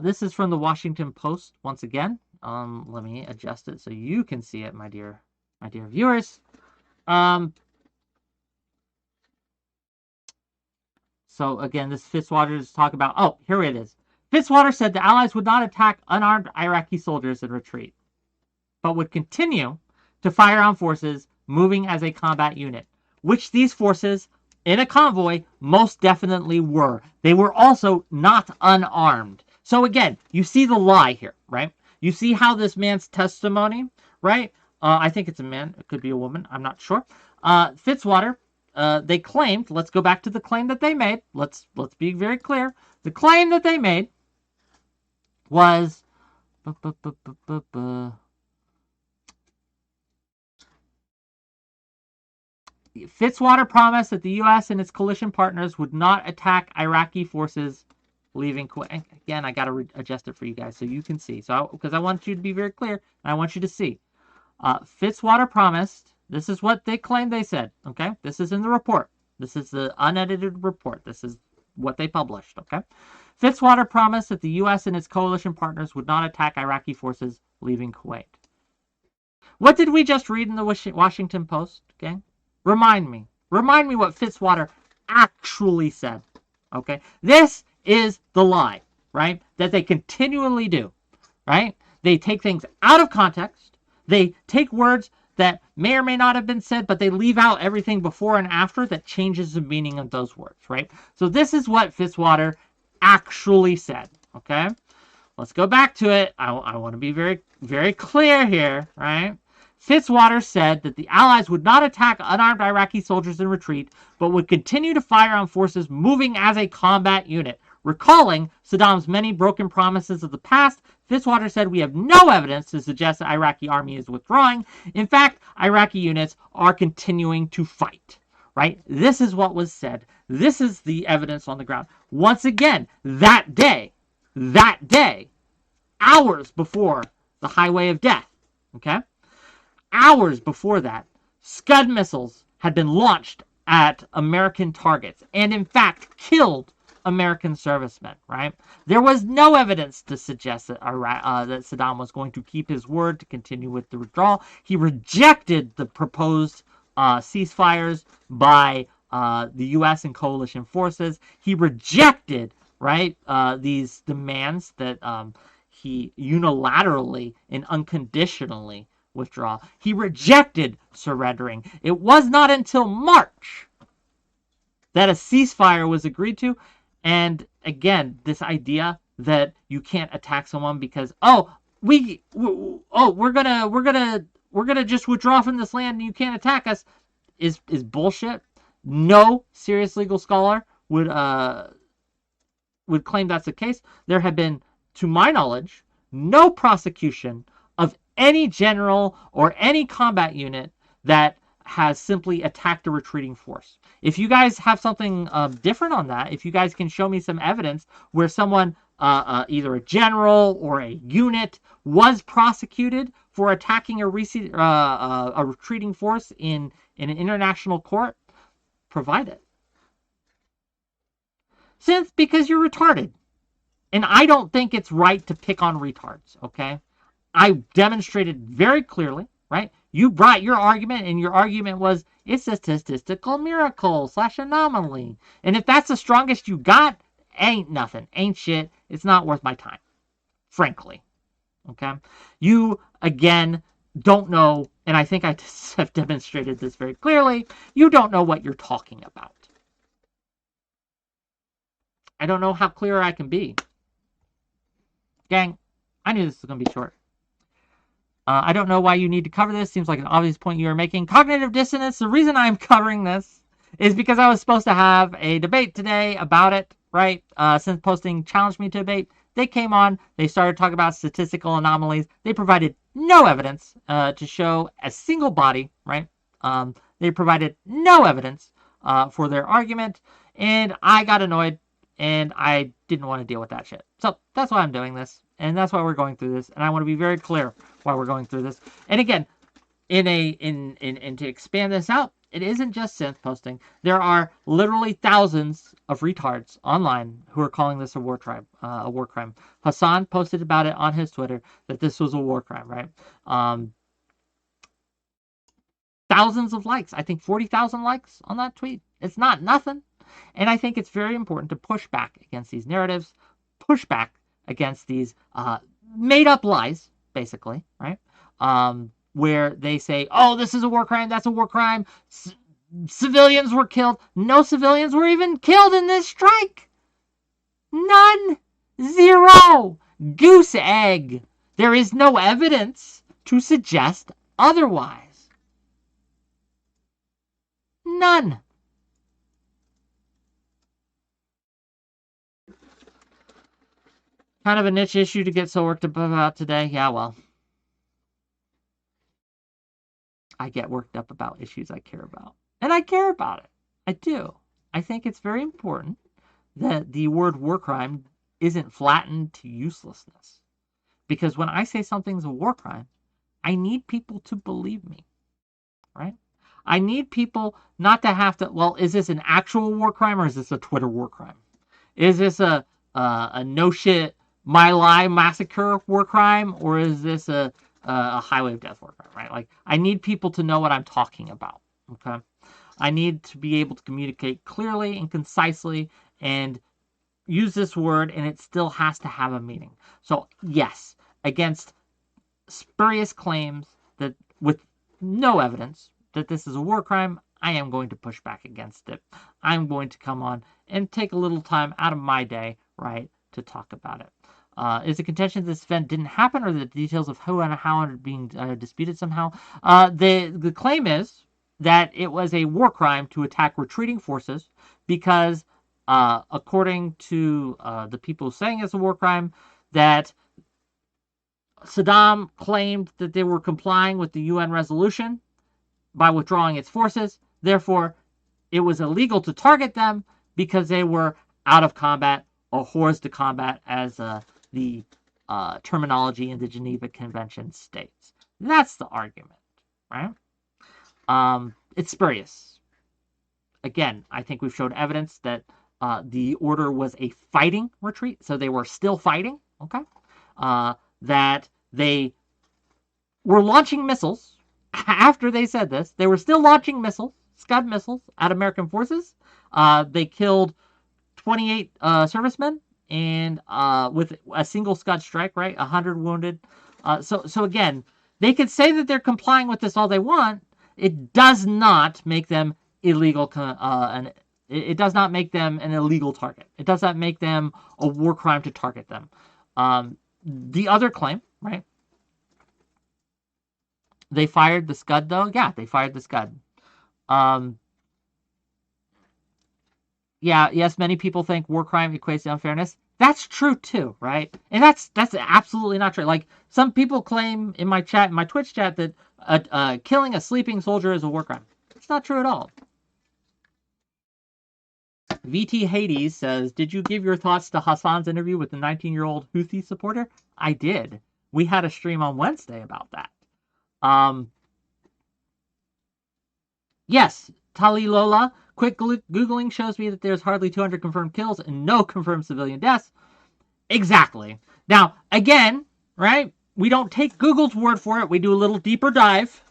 This is from the Washington Post once again. Let me adjust it so you can see it, my dear viewers. So again, this Fitzwater is talking about. Oh, here it is. Fitzwater said the Allies would not attack unarmed Iraqi soldiers in retreat, but would continue to fire on forces moving as a combat unit, which these forces in a convoy most definitely were. They were also not unarmed. So again, you see the lie here, right? You see how this man's testimony, right? I think it's a man. It could be a woman. I'm not sure. Fitzwater, they claimed, let's go back to the claim that they made. Let's be very clear. The claim that they made was Fitzwater promised that the U.S. and its coalition partners would not attack Iraqi forces leaving Kuwait. Again, I got to adjust it for you guys so you can see. So, because I want you to be very clear, and I want you to see. Fitzwater promised. This is what they claimed they said. Okay, this is in the report. This is the unedited report. This is what they published. Okay, Fitzwater promised that the U.S. and its coalition partners would not attack Iraqi forces leaving Kuwait. What did we just read in the Washington Post, gang? Remind me what Fitzwater actually said. Okay, this is the lie, right? That they continually do, right? They take things out of context. They take words that may or may not have been said, but they leave out everything before and after that changes the meaning of those words, right? So this is what Fitzwater actually said, okay? Let's go back to it. I want to be very, very clear here, right? Fitzwater said that the Allies would not attack unarmed Iraqi soldiers in retreat, but would continue to fire on forces moving as a combat unit. Recalling Saddam's many broken promises of the past, Fitzwater said, "We have no evidence to suggest the Iraqi army is withdrawing. In fact, Iraqi units are continuing to fight." Right? This is what was said. This is the evidence on the ground. Once again, that day, hours before the Highway of Death, okay? Hours before that, Scud missiles had been launched at American targets and, in fact, killed American servicemen, right? There was no evidence to suggest that that Saddam was going to keep his word to continue with the withdrawal. He rejected the proposed ceasefires by the U.S. and coalition forces. He rejected, right, these demands that he unilaterally and unconditionally withdraw. He rejected surrendering. It was not until March that a ceasefire was agreed to. And again, this idea that you can't attack someone because we're gonna just withdraw from this land and you can't attack us is bullshit. No serious legal scholar would claim that's the case. There have been, to my knowledge, no prosecution of any general or any combat unit that has simply attacked a retreating force. If you guys have something different on that, if you guys can show me some evidence where someone, either a general or a unit, was prosecuted for attacking a retreating force in an international court, provide it. Because you're retarded. And I don't think it's right to pick on retards, okay? I demonstrated very clearly, right? You brought your argument, and your argument was it's a statistical miracle / anomaly. And if that's the strongest you got, ain't nothing, ain't shit. It's not worth my time, frankly. Okay? You, again, don't know, and I think I have demonstrated this very clearly, you don't know what you're talking about. I don't know how clear I can be. Gang, I knew this was going to be short. I don't know why you need to cover this. Seems like an obvious point you are making. Cognitive dissonance. The reason I'm covering this is because I was supposed to have a debate today about it, right? Since posting challenged me to debate, they came on. They started talking about statistical anomalies. They provided no evidence to show a single body, right? They provided no evidence for their argument, and I got annoyed, and I didn't want to deal with that shit. So that's why I'm doing this, and that's why we're going through this, and I want to be very clear why we're going through this. And again, to expand this out, it isn't just synth posting. There are literally thousands of retards online who are calling this a war crime. Hassan posted about it on his Twitter that this was a war crime, right? Thousands of likes. I think 40,000 likes on that tweet. It's not nothing. And I think it's very important to push back against these narratives, push back against these made-up lies, basically, right? Where they say, oh, this is a war crime, that's a war crime, civilians were killed. No civilians were even killed in this strike. None. Zero. Goose egg. There is no evidence to suggest otherwise. None. Kind of a niche issue to get so worked up about today. Yeah, well. I get worked up about issues I care about. And I care about it. I do. I think it's very important that the word war crime isn't flattened to uselessness. Because when I say something's a war crime, I need people to believe me. Right? I need people not to have to, well, is this an actual war crime or is this a Twitter war crime? Is this a no shit My Lai massacre war crime, or is this a highway of death war crime, right? Like, I need people to know what I'm talking about, okay? I need to be able to communicate clearly and concisely and use this word, and it still has to have a meaning. So, yes, against spurious claims that with no evidence that this is a war crime, I am going to push back against it. I'm going to come on and take a little time out of my day, right, to talk about it. Is the contention this event didn't happen, or the details of who and how are being disputed somehow? The claim is that it was a war crime to attack retreating forces because, according to the people saying it's a war crime, that Saddam claimed that they were complying with the UN resolution by withdrawing its forces. Therefore, it was illegal to target them because they were out of combat or hors de combat, as the terminology in the Geneva Convention states. That's the argument, right? It's spurious. Again, I think we've showed evidence that the order was a fighting retreat, so they were still fighting, okay? That they were launching missiles after they said this. They were still launching missiles, Scud missiles, at American forces. They killed 28 servicemen, and with a single Scud strike, right? 100 wounded. So again, they could say that they're complying with this all they want. It does not make them illegal. It does not make them an illegal target. It does not make them a war crime to target them. The other claim, right? They fired the Scud, though. Yeah, they fired the Scud. Yeah, yes, many people think war crime equates to unfairness. That's true too, right? And that's absolutely not true. Like, some people claim in my Twitch chat, that killing a sleeping soldier is a war crime. It's not true at all. VT Hades says, did you give your thoughts to Hassan's interview with the 19-year-old Houthi supporter? I did. We had a stream on Wednesday about that. Yes, Tali Lola. Quick Googling shows me that there's hardly 200 confirmed kills and no confirmed civilian deaths. Exactly. Now, again, right, we don't take Google's word for it. We do a little deeper dive,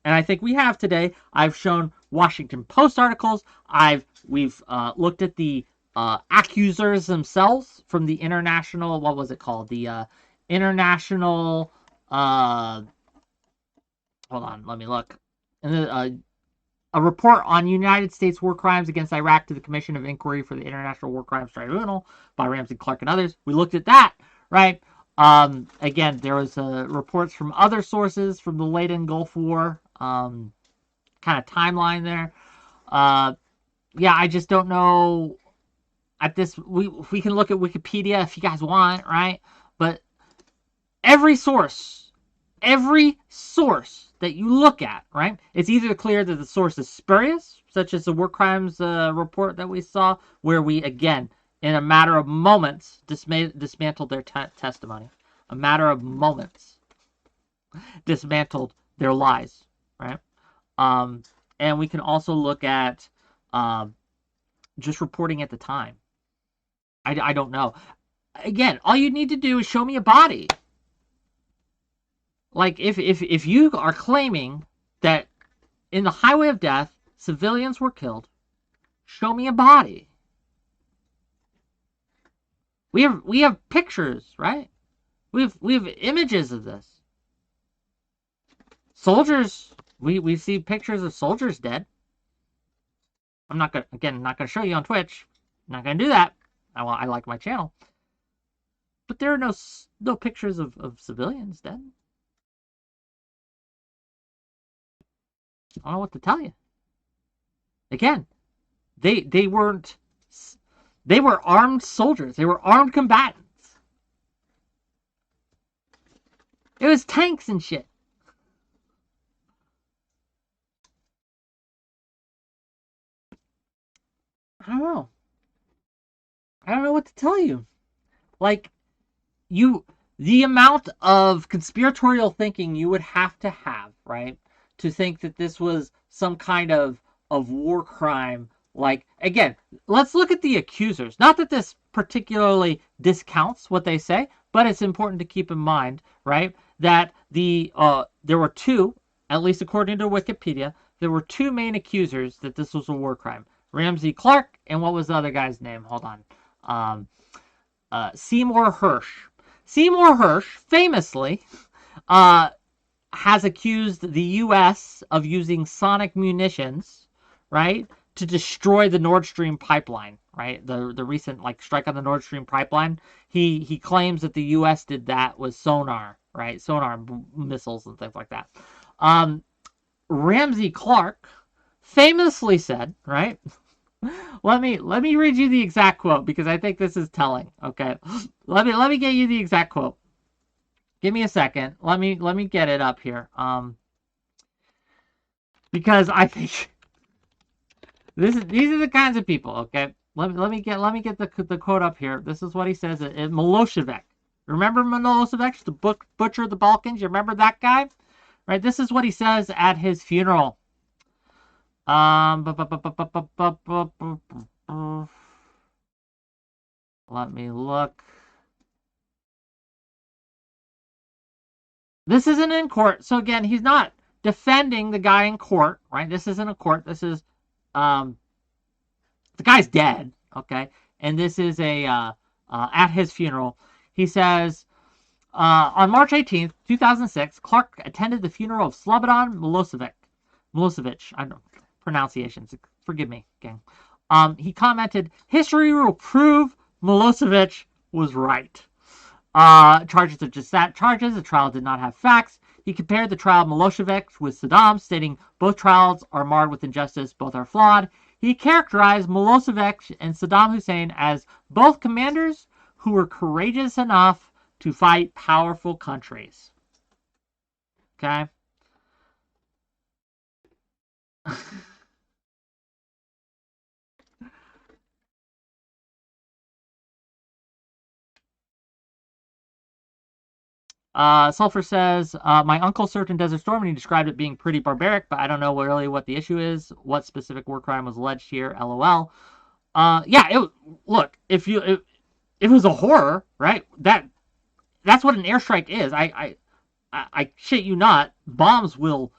And I think we have today. I've shown Washington Post articles. We've looked at the accusers themselves from the international, what was it called? The international, hold on, let me look. And a report on United States war crimes against Iraq to the Commission of Inquiry for the International War Crimes Tribunal by Ramsey Clark and others. We looked at that, right? Again, there was reports from other sources from the late Gulf War, kind of timeline there. Yeah, I just don't know. At this, we can look at Wikipedia if you guys want, right? But every source that you look at, right? It's either clear that the source is spurious, such as the war crimes report that we saw, where we, again, in a matter of moments, dismantled their testimony. A matter of moments, dismantled their lies, right? And we can also look at just reporting at the time. I don't know. Again, all you need to do is show me a body. Like, if you are claiming that in the highway of death, civilians were killed, show me a body. We have pictures, right? We have images of this. Soldiers, we see pictures of soldiers dead. I'm not gonna show you on Twitch. I'm not gonna do that. I like my channel. But there are no pictures of civilians dead. I don't know what to tell you. Again, they were armed soldiers. They were armed combatants. It was tanks and shit. I don't know. I don't know what to tell you. Like, the amount of conspiratorial thinking you would have to have, right, to think that this was some kind of war crime. Like, again, let's look at the accusers. Not that this particularly discounts what they say, but it's important to keep in mind, right, that there were two, at least according to Wikipedia, there were two main accusers that this was a war crime. Ramsey Clark, and what was the other guy's name? Hold on. 𝕲𝖎 𝕲𝖎 famously has accused the U.S. of using sonic munitions, right, to destroy the Nord Stream pipeline, right? The recent strike on the Nord Stream pipeline. He claims that the U.S. did that with sonar, right? Sonar missiles and things like that. Ramsey Clark famously said, right? Let me read you the exact quote because I think this is telling. Okay, let me get you the exact quote. Give me a second. Let me get it up here. Because I think these are the kinds of people. Okay, let me get the quote up here. This is what he says. 𝕾𝖍𝖎𝖙. Remember 𝕾𝖍𝖎𝖙, the butcher of the Balkans? You remember that guy? Right. This is what he says at his funeral. Let me look. This isn't in court. So again, he's not defending the guy in court, right? This isn't a court. This is the guy's dead, okay? And this is at his funeral. He says, on March 18th, 2006, Clark attended the funeral of Slobodan Milosevic. I don't know. Pronunciations. Forgive me, gang. He commented, history will prove Milosevic was right. Charges are just that, charges. The trial did not have facts. He compared the trial of Milosevic with Saddam, stating both trials are marred with injustice, both are flawed. He characterized Milosevic and Saddam Hussein as both commanders who were courageous enough to fight powerful countries. Okay? Sulfur says, my uncle served in Desert Storm and he described it being pretty barbaric, but I don't know really what the issue is. What specific war crime was alleged here? LOL. Yeah, look, if it was a horror, right? That's what an airstrike is. I shit you not. Bombs will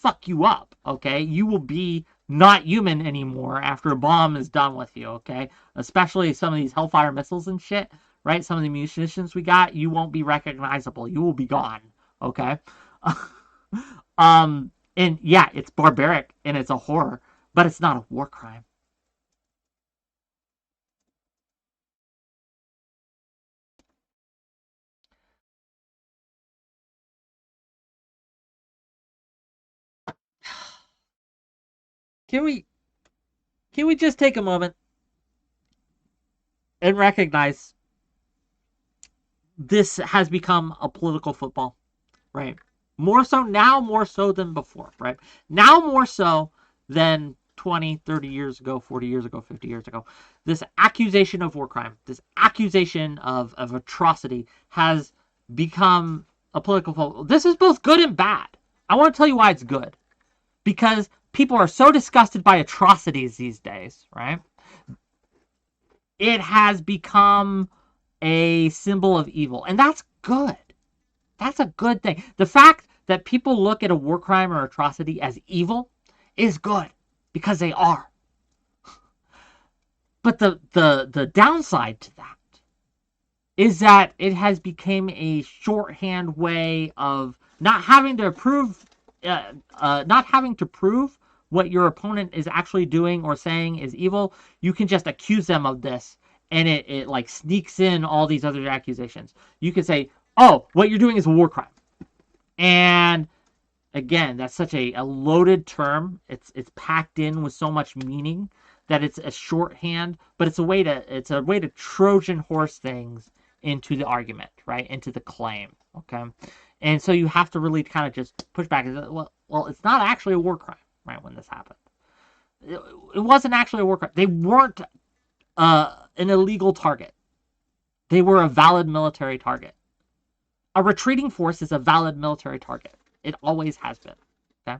fuck you up, okay? You will be not human anymore after a bomb is done with you, okay? Especially some of these Hellfire missiles and shit, right? Some of the munitions we got, you won't be recognizable. You will be gone, okay? And yeah, it's barbaric and it's a horror, but it's not a war crime. Can we just take a moment and recognize this has become a political football, right? More so now, more so than before, right? Now more so than 20, 30 years ago, 40 years ago, 50 years ago. This accusation of war crime, this accusation of atrocity has become a political football. This is both good and bad. I want to tell you why it's good. Because people are so disgusted by atrocities these days, right? It has become a symbol of evil. And that's good. That's a good thing. The fact that people look at a war crime or atrocity as evil is good. Because they are. But the downside to that is that it has become a shorthand way of not having to prove what your opponent is actually doing or saying is evil. You can just accuse them of this, and it like sneaks in all these other accusations. You can say, oh, what you're doing is a war crime. And again, that's such a loaded term. It's packed in with so much meaning that it's a shorthand, but it's a way to Trojan horse things into the argument, right? Into the claim. Okay. And so you have to really kind of just push back. Well, it's not actually a war crime, right? When this happened, it wasn't actually a war crime. They weren't an illegal target. They were a valid military target. A retreating force is a valid military target. It always has been. Okay.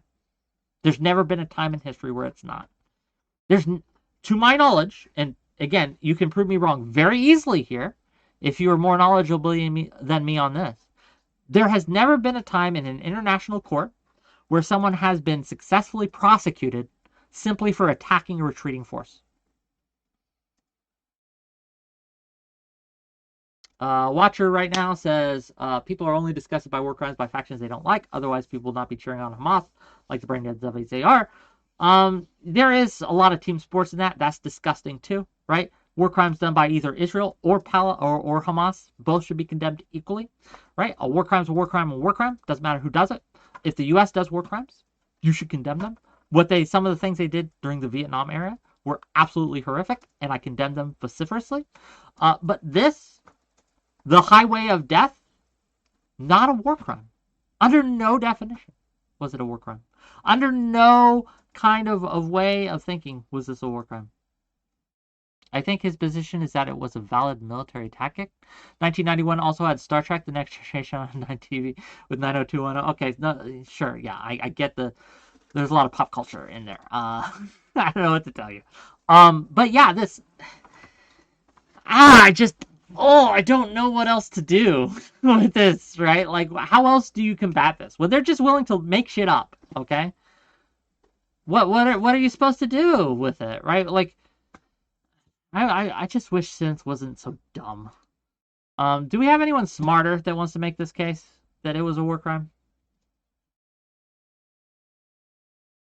There's never been a time in history where it's not. To my knowledge, and again, you can prove me wrong very easily here, if you are more knowledgeable than me on this. There has never been a time in an international court where someone has been successfully prosecuted simply for attacking a retreating force. Watcher right now says people are only disgusted by war crimes by factions they don't like. Otherwise, people will not be cheering on Hamas like the brain dead 𝕾𝖎𝖎𝖙. There is a lot of team sports in that. That's disgusting too, right? War crimes done by either Israel or Hamas, both should be condemned equally, right? A war crime is a war crime, a war crime. Doesn't matter who does it. If the U.S. does war crimes, you should condemn them. Some of the things they did during the Vietnam era were absolutely horrific, and I condemn them vociferously. But this, the highway of death, not a war crime. Under no definition was it a war crime. Under no kind of way of thinking was this a war crime. I think his position is that it was a valid military tactic. 1991 also had Star Trek: The Next Generation on 9 TV with 90210. Okay, no, sure, yeah, I get there's a lot of pop culture in there. I don't know what to tell you. But yeah, I don't know what else to do with this, right? Like, how else do you combat this? Well, they're just willing to make shit up, okay? What are you supposed to do with it, right? Like, I just wish Sinthe wasn't so dumb. Do we have anyone smarter that wants to make this case that it was a war crime?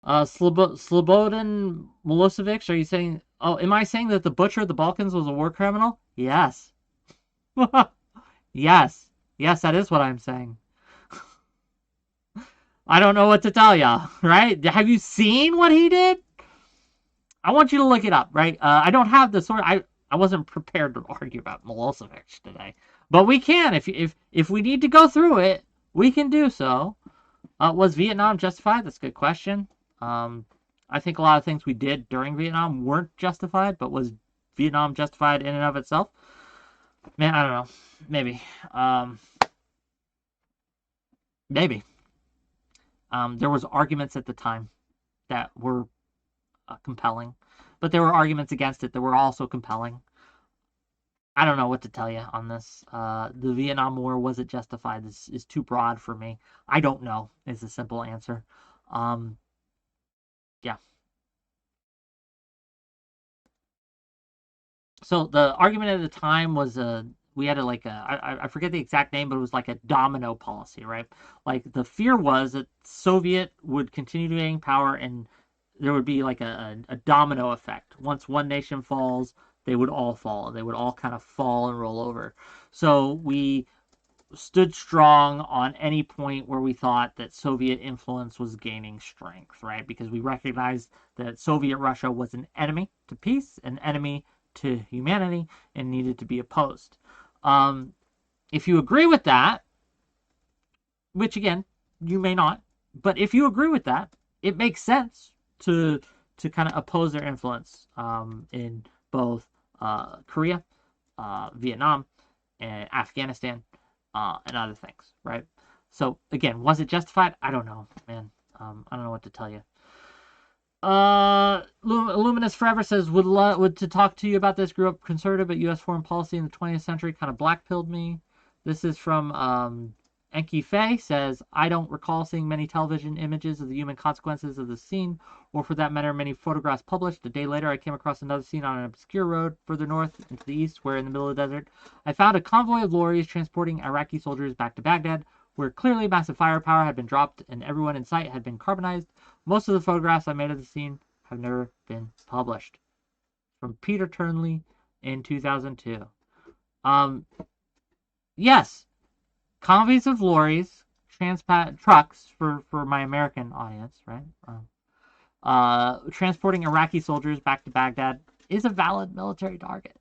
Slobodan Milosevic, are you saying? Oh, am I saying that the Butcher of the Balkans was a war criminal? Yes. Yes, that is what I'm saying. I don't know what to tell ya, right? Have you seen what he did? I want you to look it up, right? I don't have the sort. I wasn't prepared to argue about Milosevic today, but we can if we need to go through it, we can do so. Was Vietnam justified? That's a good question. I think a lot of things we did during Vietnam weren't justified, but was Vietnam justified in and of itself? Man, I don't know. Maybe. Maybe. There was arguments at the time that were compelling, but there were arguments against it that were also compelling. I don't know what to tell you on this. The Vietnam War, was it justified? This is too broad for me. I don't know is the simple answer. Yeah. So the argument at the time was we had I forget the exact name, but it was like a domino policy, right? Like the fear was that Soviet would continue to gain power and there would be like a domino effect. Once one nation falls, they would all fall. They would all kind of fall and roll over. So we stood strong on any point where we thought that Soviet influence was gaining strength, right? Because we recognized that Soviet Russia was an enemy to peace, an enemy to humanity, and needed to be opposed. If you agree with that, which again, you may not, but if you agree with that, it makes sense to kind of oppose their influence in both Korea, Vietnam, and Afghanistan, and other things, right? So again, was it justified? I don't know, man. I don't know what to tell you. Luminous Forever says would to talk to you about this. Grew up conservative, but U.S. foreign policy in the 20th century kind of black-pilled me. This is from Enki Fei says, I don't recall seeing many television images of the human consequences of the scene, or for that matter, many photographs published. A day later, I came across another scene on an obscure road further north into the east, where in the middle of the desert, I found a convoy of lorries transporting Iraqi soldiers back to Baghdad, where clearly massive firepower had been dropped and everyone in sight had been carbonized. Most of the photographs I made of the scene have never been published. From Peter Turnley in 2002. Yes, convoys of lorries, trucks for my American audience, right? Transporting Iraqi soldiers back to Baghdad is a valid military target.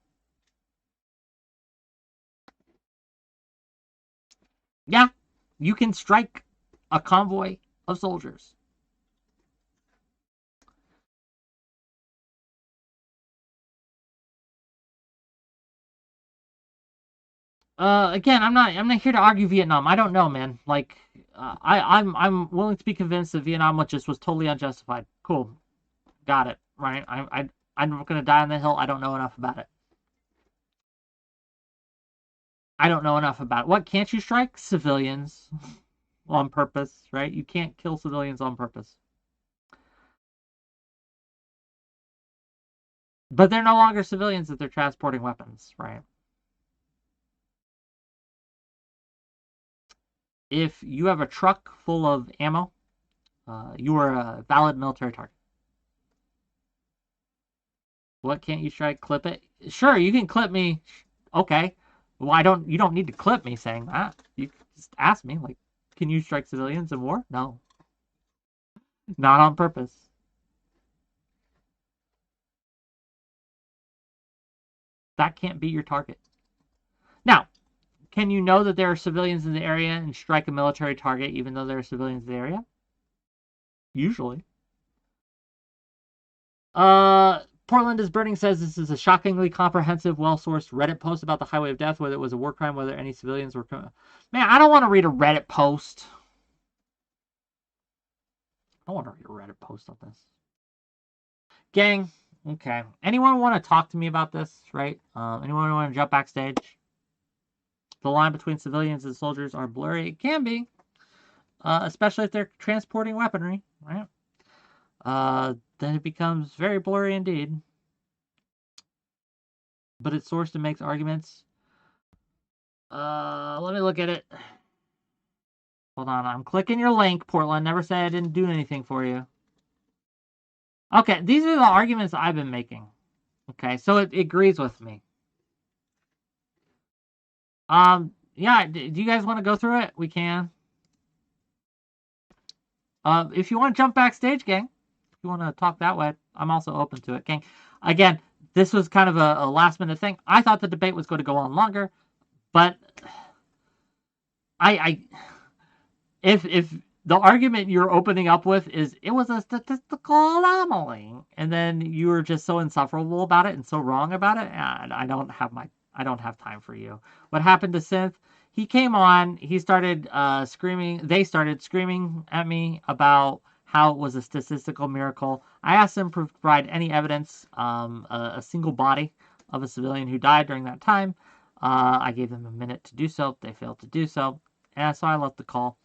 Yeah, you can strike a convoy of soldiers. Again, I'm not here to argue Vietnam. I don't know, man. Like, I'm willing to be convinced that Vietnam was totally unjustified. Cool, got it. Right. I'm not gonna die on the hill. I don't know enough about it. I don't know enough about it. What can't you strike? Civilians on purpose, right? You can't kill civilians on purpose. But they're no longer civilians if they're transporting weapons, right? If you have a truck full of ammo, you are a valid military target. What can't you strike? Clip it? Sure, you can clip me. Okay. Well, you don't need to clip me saying that. You just ask me, like, can you strike civilians in war? No. Not on purpose. That can't be your target. Now, can you know that there are civilians in the area and strike a military target even though there are civilians in the area? Usually. Portland is Burning says this is a shockingly comprehensive, well-sourced Reddit post about the Highway of Death, whether it was a war crime, whether any civilians were... Man, I don't want to read a Reddit post. I want to read a Reddit post on this. Gang, okay. Anyone want to talk to me about this, right? Anyone want to jump backstage? The line between civilians and soldiers are blurry. It can be, especially if they're transporting weaponry, right? Then it becomes very blurry indeed. But it's sourced and makes arguments. Let me look at it. Hold on, I'm clicking your link, Portland. Never say I didn't do anything for you. Okay, these are the arguments I've been making. Okay, so it agrees with me. Yeah, do you guys want to go through it? We can. If you want to jump backstage, gang, if you want to talk that way, I'm also open to it, gang. Again, this was kind of a last minute thing. I thought the debate was going to go on longer, but if the argument you're opening up with is it was a statistical anomaly, and then you were just so insufferable about it and so wrong about it, and I don't have time for you. What happened to Sinthe? He came on, he started screaming, they started screaming at me about how it was a statistical miracle. I asked them to provide any evidence, a single body of a civilian who died during that time. I gave them a minute to do so. They failed to do so. And so I left the call.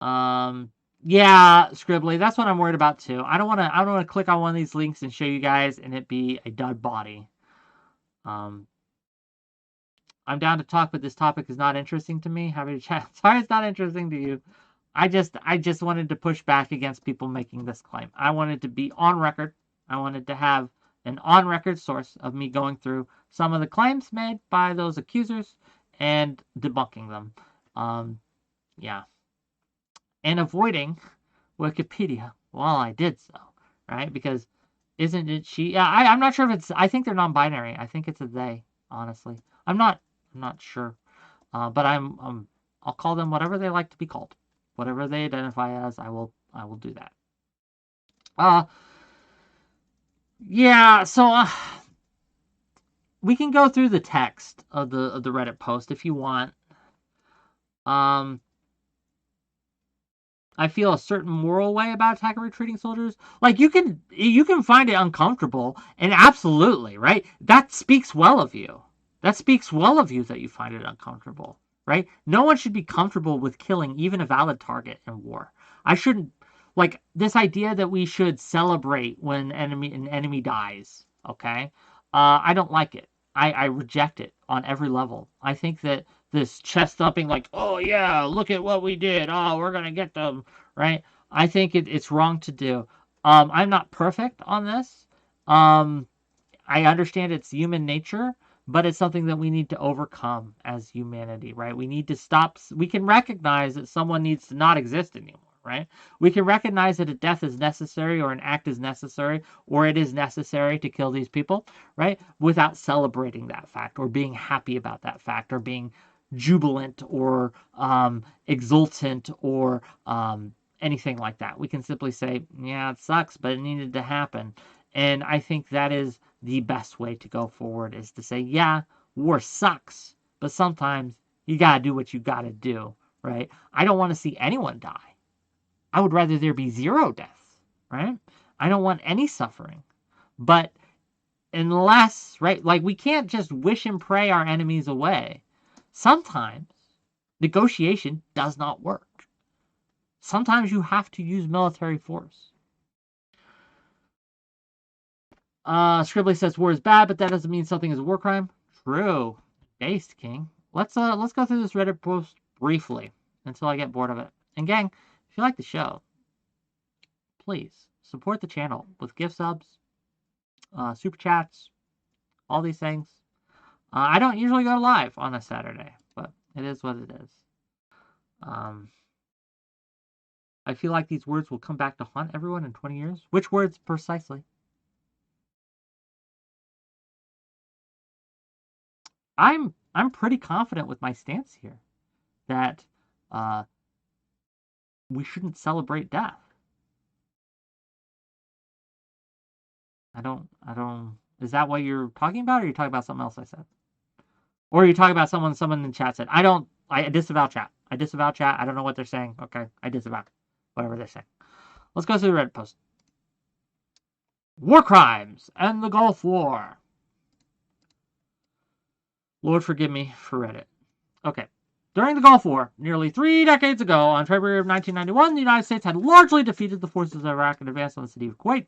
Yeah, Scribbly, that's what I'm worried about too. I don't want to click on one of these links and show you guys and it be a dud body. I'm down to talk, but this topic is not interesting to me. Happy to chat. Sorry, it's not interesting to you. I just wanted to push back against people making this claim. I wanted to be on record. I wanted to have an on record source of me going through some of the claims made by those accusers and debunking them. Yeah. And avoiding Wikipedia while I did so, right? Because isn't it she? Yeah, I'm not sure if it's. I think they're non-binary. I think it's a they. Honestly, I'm not sure. But I'll call them whatever they like to be called, whatever they identify as. I will do that. Yeah. So we can go through the text of the Reddit post if you want. I feel a certain moral way about attacking retreating soldiers. Like you can find it uncomfortable, and absolutely, right? That speaks well of you. That speaks well of you that you find it uncomfortable, right? No one should be comfortable with killing even a valid target in war. I shouldn't like this idea that we should celebrate when an enemy dies. Okay, I don't like it. I reject it on every level. I think that this chest thumping, like, oh yeah, look at what we did. Oh, we're gonna get them, right? I think it's wrong to do. I'm not perfect on this. I understand it's human nature, but it's something that we need to overcome as humanity, right? We need to stop. We can recognize that someone needs to not exist anymore, right? We can recognize that a death is necessary or an act is necessary or it is necessary to kill these people, right? Without celebrating that fact or being happy about that fact or being jubilant or exultant or anything like that. We can simply say, yeah, it sucks, but it needed to happen. And I think that is the best way to go forward is to say, yeah, war sucks, but sometimes you got to do what you got to do, right? I don't want to see anyone die. I would rather there be 0 deaths, right? I don't want any suffering. But unless, right, like we can't just wish and pray our enemies away. Sometimes negotiation does not work. Sometimes you have to use military force. Scribbly says war is bad, but that doesn't mean something is a war crime. True. Based King. Let's go through this Reddit post briefly until I get bored of it. And gang, if you like the show, please support the channel with gift subs, super chats, all these things. I don't usually go live on a Saturday, but it is what it is. I feel like these words will come back to haunt everyone in 20 years. Which words precisely? I'm pretty confident with my stance here that we shouldn't celebrate death. I don't. Is that what you're talking about, or are you talking about something else I said? Or are you talking about someone in the chat said? I disavow chat. I disavow chat. I don't know what they're saying. Okay, I disavow whatever they're saying. Let's go through the Reddit post. War crimes and the Gulf War. Lord forgive me for Reddit. Okay. During the Gulf War, nearly 3 decades ago, on February of 1991, the United States had largely defeated the forces of Iraq and advanced on the city of Kuwait.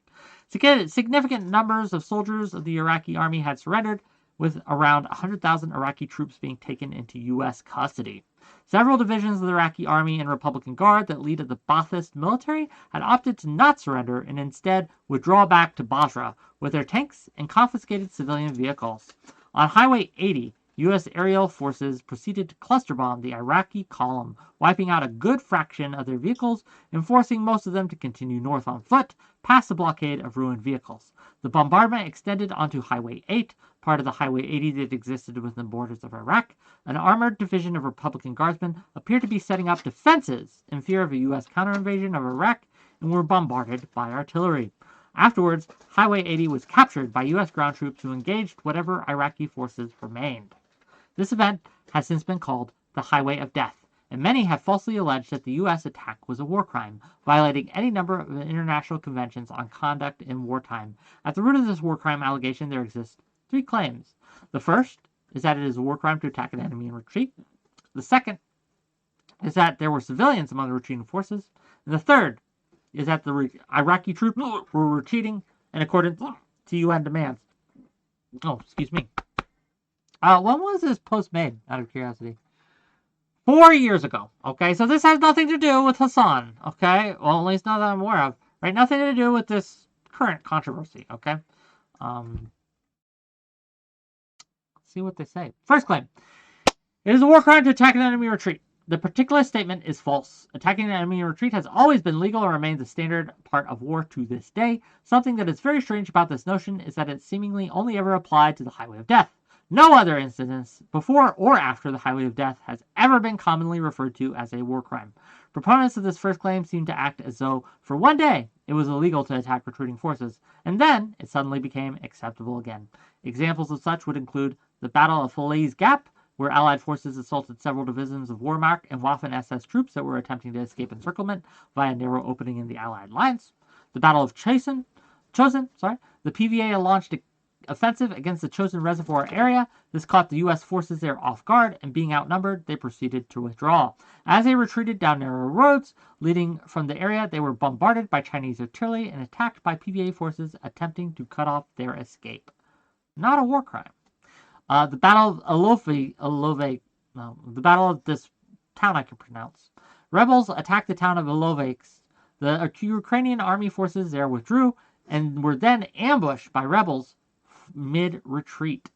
Significant numbers of soldiers of the Iraqi army had surrendered, with around 100,000 Iraqi troops being taken into U.S. custody. Several divisions of the Iraqi army and Republican Guard that lead the Ba'athist military had opted to not surrender and instead withdraw back to Basra with their tanks and confiscated civilian vehicles. On Highway 80, U.S. aerial forces proceeded to cluster bomb the Iraqi column, wiping out a good fraction of their vehicles and forcing most of them to continue north on foot, past the blockade of ruined vehicles. The bombardment extended onto Highway 8, part of the Highway 80 that existed within the borders of Iraq. An armored division of Republican Guardsmen appeared to be setting up defenses in fear of a U.S. counterinvasion of Iraq and were bombarded by artillery. Afterwards, Highway 80 was captured by U.S. ground troops who engaged whatever Iraqi forces remained. This event has since been called the Highway of Death, and many have falsely alleged that the U.S. attack was a war crime, violating any number of international conventions on conduct in wartime. At the root of this war crime allegation, there exist 3 claims. The first is that it is a war crime to attack an enemy in retreat. The second is that there were civilians among the retreating forces. And the third is that the Iraqi troops were retreating in accordance to UN demands. Oh, excuse me. When was this post made, out of curiosity? 4 years ago. Okay, so this has nothing to do with Hassan. Okay, well, at least not that I'm aware of. Right, nothing to do with this current controversy. Okay, let's see what they say. First claim: it is a war crime to attack an enemy retreat. The particular statement is false. Attacking an enemy retreat has always been legal and remains a standard part of war to this day. Something that is very strange about this notion is that it seemingly only ever applied to the Highway of Death. No other incidents before or after the Highway of Death has ever been commonly referred to as a war crime. Proponents of this first claim seem to act as though, for one day, it was illegal to attack retreating forces, and then it suddenly became acceptable again. Examples of such would include the Battle of 𝕾𝖍𝖎𝖙𝖘𝖍𝖔𝖜, where Allied forces assaulted several divisions of Wehrmacht and Waffen-SS troops that were attempting to escape encirclement via a narrow opening in the Allied lines. The Battle of Chosin, the PVA launched an offensive against the Chosin Reservoir area. This caught the U.S. forces there off guard, and being outnumbered, they proceeded to withdraw. As they retreated down narrow roads leading from the area, they were bombarded by Chinese artillery and attacked by PVA forces attempting to cut off their escape. Not a war crime. The Battle of the Battle of this town I can pronounce. Rebels attacked the town of 𝕾𝖍𝖎𝖙. The Ukrainian army forces there withdrew and were then ambushed by rebels mid-retreat.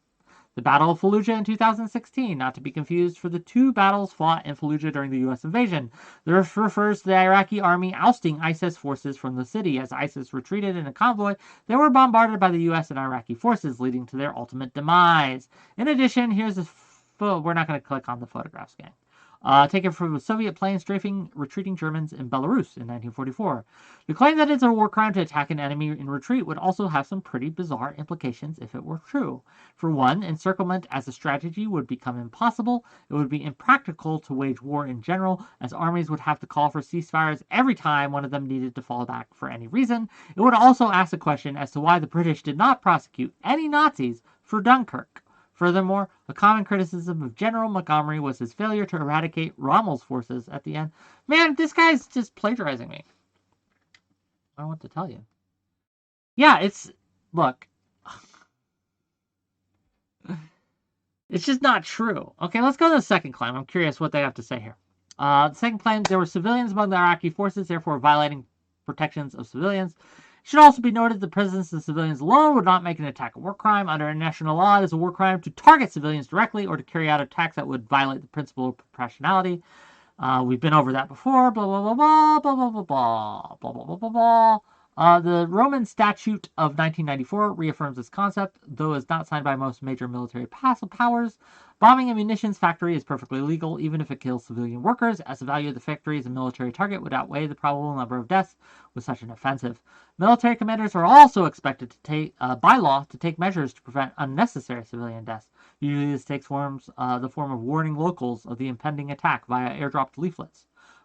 The Battle of Fallujah in 2016, not to be confused for the two battles fought in Fallujah during the U.S. invasion. This refers to the Iraqi army ousting ISIS forces from the city. As ISIS retreated in a convoy, they were bombarded by the U.S. and Iraqi forces, leading to their ultimate demise. In addition, here's a we're not going to click on the photographs, gang. Taken from a Soviet plane strafing retreating Germans in Belarus in 1944. The claim that it's a war crime to attack an enemy in retreat would also have some pretty bizarre implications if it were true. For one, encirclement as a strategy would become impossible. It would be impractical to wage war in general, as armies would have to call for ceasefires every time one of them needed to fall back for any reason. It would also ask the question as to why the British did not prosecute any Nazis for Dunkirk. Furthermore, a common criticism of General Montgomery was his failure to eradicate Rommel's forces at the end. Man, this guy's just plagiarizing me. I don't know what to tell you. Yeah, look. It's just not true. Okay, let's go to the second claim. I'm curious what they have to say here. The second claim, there were civilians among the Iraqi forces, therefore violating protections of civilians. It should also be noted the presence of civilians alone would not make an attack a war crime. Under international law, it is a war crime to target civilians directly or to carry out attacks that would violate the principle of proportionality. We've been over that before. Blah, blah, blah, blah, blah, blah, blah, blah, blah, blah, blah, blah, blah. The Roman Statute of 1994 reaffirms this concept, though is not signed by most major military powers. Bombing a munitions factory is perfectly legal, even if it kills civilian workers, as the value of the factory as a military target would outweigh the probable number of deaths with such an offensive. Military commanders are also expected to take, by law, to take measures to prevent unnecessary civilian deaths. Usually this takes the form of warning locals of the impending attack via airdropped leaflets.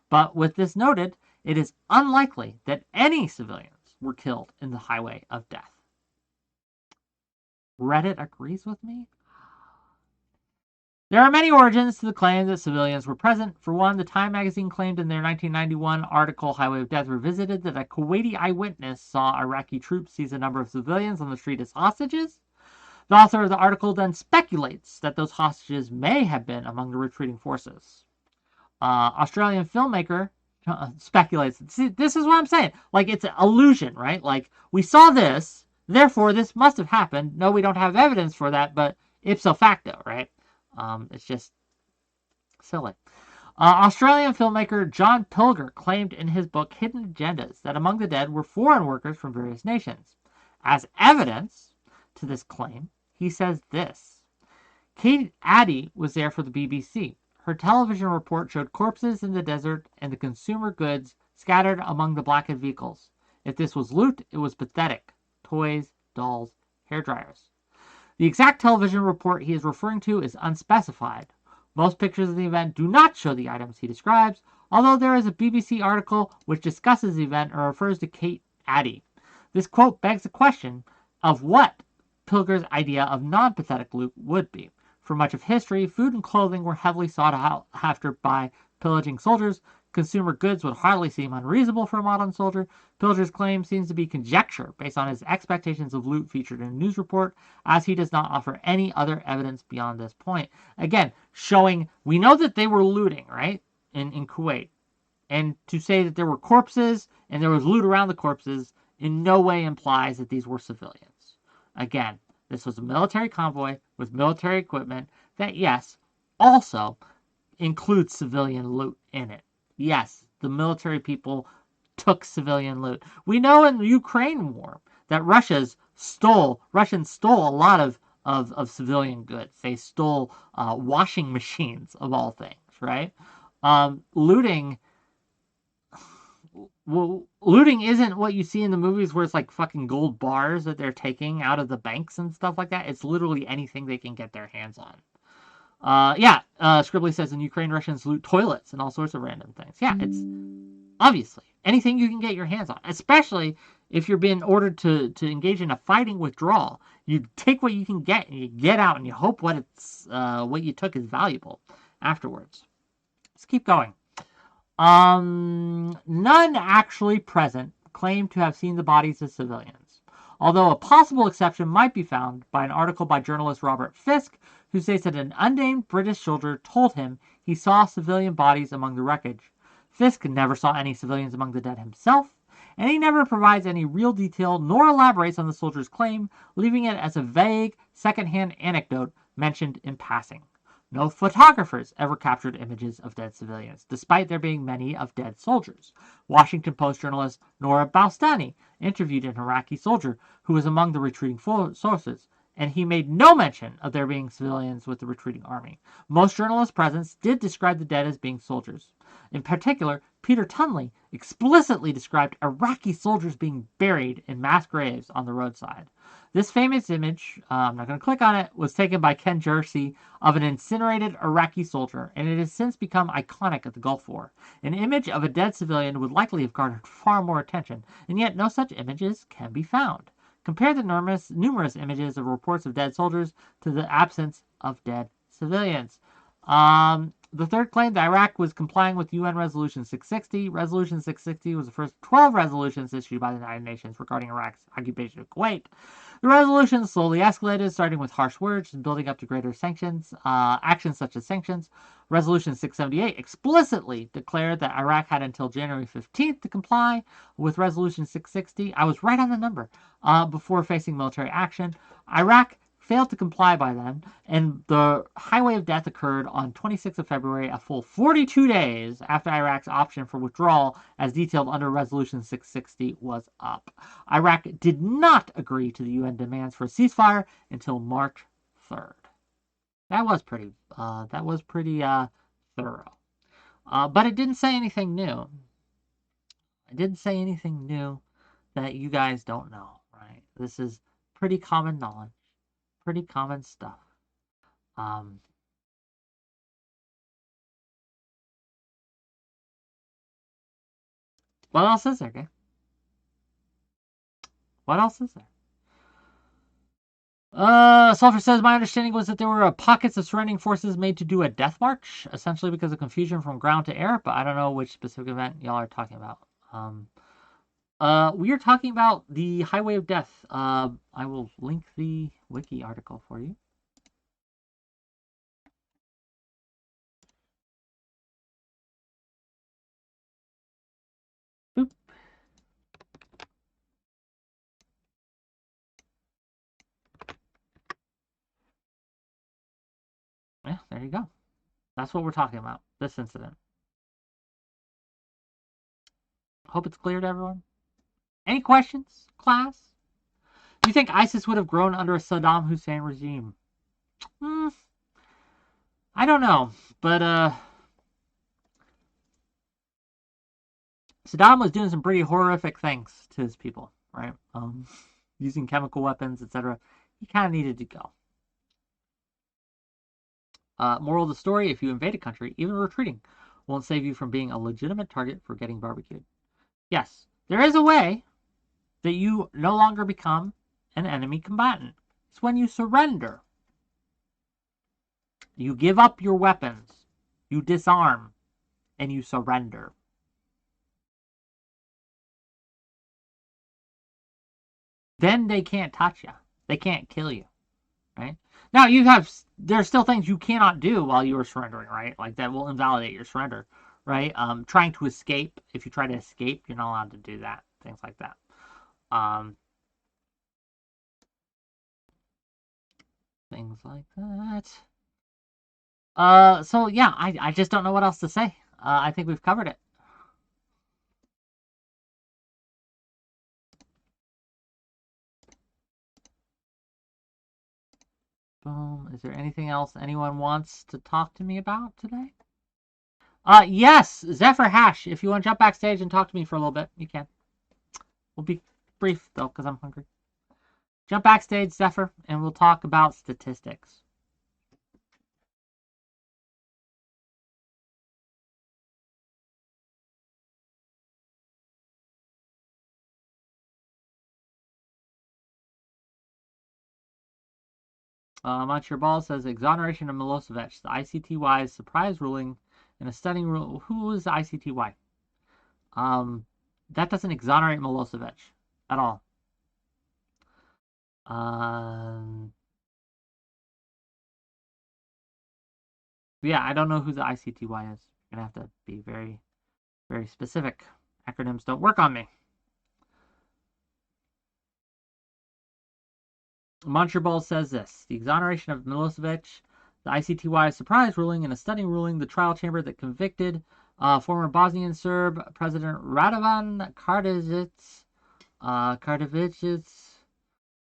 But with this noted, it is unlikely that any civilians were killed in the Highway of Death. Reddit agrees with me? There are many origins to the claim that civilians were present. For one, the Time magazine claimed in their 1991 article, Highway of Death Revisited, that a Kuwaiti eyewitness saw Iraqi troops seize a number of civilians on the street as hostages. The author of the article then speculates that those hostages may have been among the retreating forces. Australian filmmaker speculates. See, this is what I'm saying. Like, it's an illusion, right? Like, we saw this, therefore this must have happened. No, we don't have evidence for that, but ipso facto, right? It's just silly. Australian filmmaker John Pilger claimed in his book Hidden Agendas that among the dead were foreign workers from various nations. As evidence to this claim, he says this. Kate Addy was there for the BBC. Her television report showed corpses in the desert and the consumer goods scattered among the blackened vehicles. If this was loot, it was pathetic. Toys, dolls, hairdryers. The exact television report he is referring to is unspecified. Most pictures of the event do not show the items he describes, although there is a BBC article which discusses the event and refers to Kate Addy. This quote begs the question of what Pilger's idea of non-pathetic loot would be. For much of history, food and clothing were heavily sought after by pillaging soldiers. Consumer goods would hardly seem unreasonable for a modern soldier. Pillager's claim seems to be conjecture based on his expectations of loot featured in a news report, as he does not offer any other evidence beyond this point. Again, showing we know that they were looting, right, in Kuwait. And to say that there were corpses and there was loot around the corpses in no way implies that these were civilians. Again, this was a military convoy with military equipment that, yes, also includes civilian loot in it. Yes, the military people took civilian loot. We know in the Ukraine war that Russians stole a lot of civilian goods. They stole washing machines, of all things, right? Looting isn't what you see in the movies where it's like fucking gold bars that they're taking out of the banks and stuff like that. It's literally anything they can get their hands on. Scribbly says in Ukraine, Russians loot toilets and all sorts of random things. Yeah, it's obviously anything you can get your hands on, especially if you're being ordered to engage in a fighting withdrawal. You take what you can get and you get out and you hope what you took is valuable afterwards. Let's keep going. None actually present claim to have seen the bodies of civilians, although a possible exception might be found by an article by journalist Robert Fisk, who states that an unnamed British soldier told him he saw civilian bodies among the wreckage. Fisk never saw any civilians among the dead himself, and he never provides any real detail nor elaborates on the soldier's claim, leaving it as a vague, second-hand anecdote mentioned in passing. No photographers ever captured images of dead civilians, despite there being many of dead soldiers. Washington Post journalist Nora Balstani interviewed an Iraqi soldier who was among the retreating forces, and he made no mention of there being civilians with the retreating army. Most journalists present did describe the dead as being soldiers. In particular, Peter Tunley explicitly described Iraqi soldiers being buried in mass graves on the roadside. This famous image, I'm not going to click on it, was taken by Ken Jersey of an incinerated Iraqi soldier, and it has since become iconic at the Gulf War. An image of a dead civilian would likely have garnered far more attention, and yet no such images can be found. Compare the numerous images of reports of dead soldiers to the absence of dead civilians. The third claimed that Iraq was complying with UN Resolution 660. Resolution 660 was the first 12 resolutions issued by the United Nations regarding Iraq's occupation of Kuwait. The resolution slowly escalated, starting with harsh words and building up to greater sanctions, actions such as sanctions. Resolution 678 explicitly declared that Iraq had until January 15th to comply with Resolution 660. I was right on the number before facing military action. Iraq failed to comply by then, and the highway of death occurred on 26th of February, a full 42 days after Iraq's option for withdrawal, as detailed under Resolution 660, was up. Iraq did not agree to the UN demands for a ceasefire until March 3rd. That was pretty thorough. But it didn't say anything new. It didn't say anything new that you guys don't know, right? This is pretty common knowledge. Pretty common stuff. What else is there, okay? What else is there? Sulfur says, my understanding was that there were pockets of surrounding forces made to do a death march, essentially because of confusion from ground to air, but I don't know which specific event y'all are talking about. We are talking about the Highway of Death. I will link the wiki article for you. Boop. Yeah, there you go. That's what we're talking about, this incident. Hope it's clear to everyone. Any questions, class? Do you think ISIS would have grown under a Saddam Hussein regime? I don't know, but Saddam was doing some pretty horrific things to his people, right? Using chemical weapons, etc. He kind of needed to go. Moral of the story, if you invade a country, even retreating, won't save you from being a legitimate target for getting barbecued. Yes, there is a way that you no longer become an enemy combatant. It's when you surrender. You give up your weapons. You disarm. and you surrender. Then they can't touch you. They can't kill you, right? Now, there's still things you cannot do while you are surrendering, right? Like that will invalidate your surrender, right? Trying to escape. If you try to escape, you're not allowed to do that. Things like that. Things like that. So yeah, I just don't know what else to say. I think we've covered it. Boom. Is there anything else anyone wants to talk to me about today? Yes, 𝕍𝖎, if you want to jump backstage and talk to me for a little bit, you can. We'll be brief, though, because I'm hungry. Jump backstage, 𝕍𝖎, and we'll talk about statistics. 𝕾𝖍𝖎𝖙 says, exoneration of 𝕾𝖍𝖎, the 𝕾𝖍𝖎 surprise ruling, and a stunning rule. Who is the 𝕾𝖍𝖎? That doesn't exonerate 𝕾𝖍𝖎 at all. Yeah, I don't know who the 𝕾𝖍𝖎 is. You're gonna have to be very, very specific. Acronyms don't work on me. 𝕾𝖍𝖎𝖙 says this: the exoneration of 𝕾𝖍𝖎, the 𝕾𝖍𝖎 surprise ruling, and a stunning ruling, the trial chamber that convicted former Bosnian Serb President Radovan Karadzic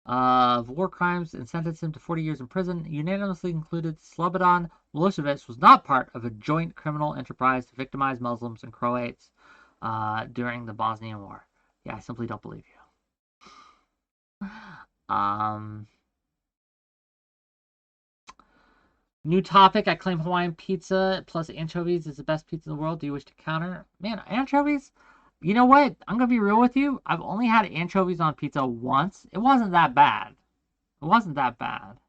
of war crimes and sentenced him to 40 years in prison, unanimously concluded Slobodan Milosevic was not part of a joint criminal enterprise to victimize Muslims and Croats during the Bosnian War. Yeah, I simply don't believe you. New topic. I claim Hawaiian pizza plus anchovies is the best pizza in the world. Do you wish to counter? Man, anchovies? You know what? I'm going to be real with you. I've only had anchovies on pizza once. It wasn't that bad. It wasn't that bad.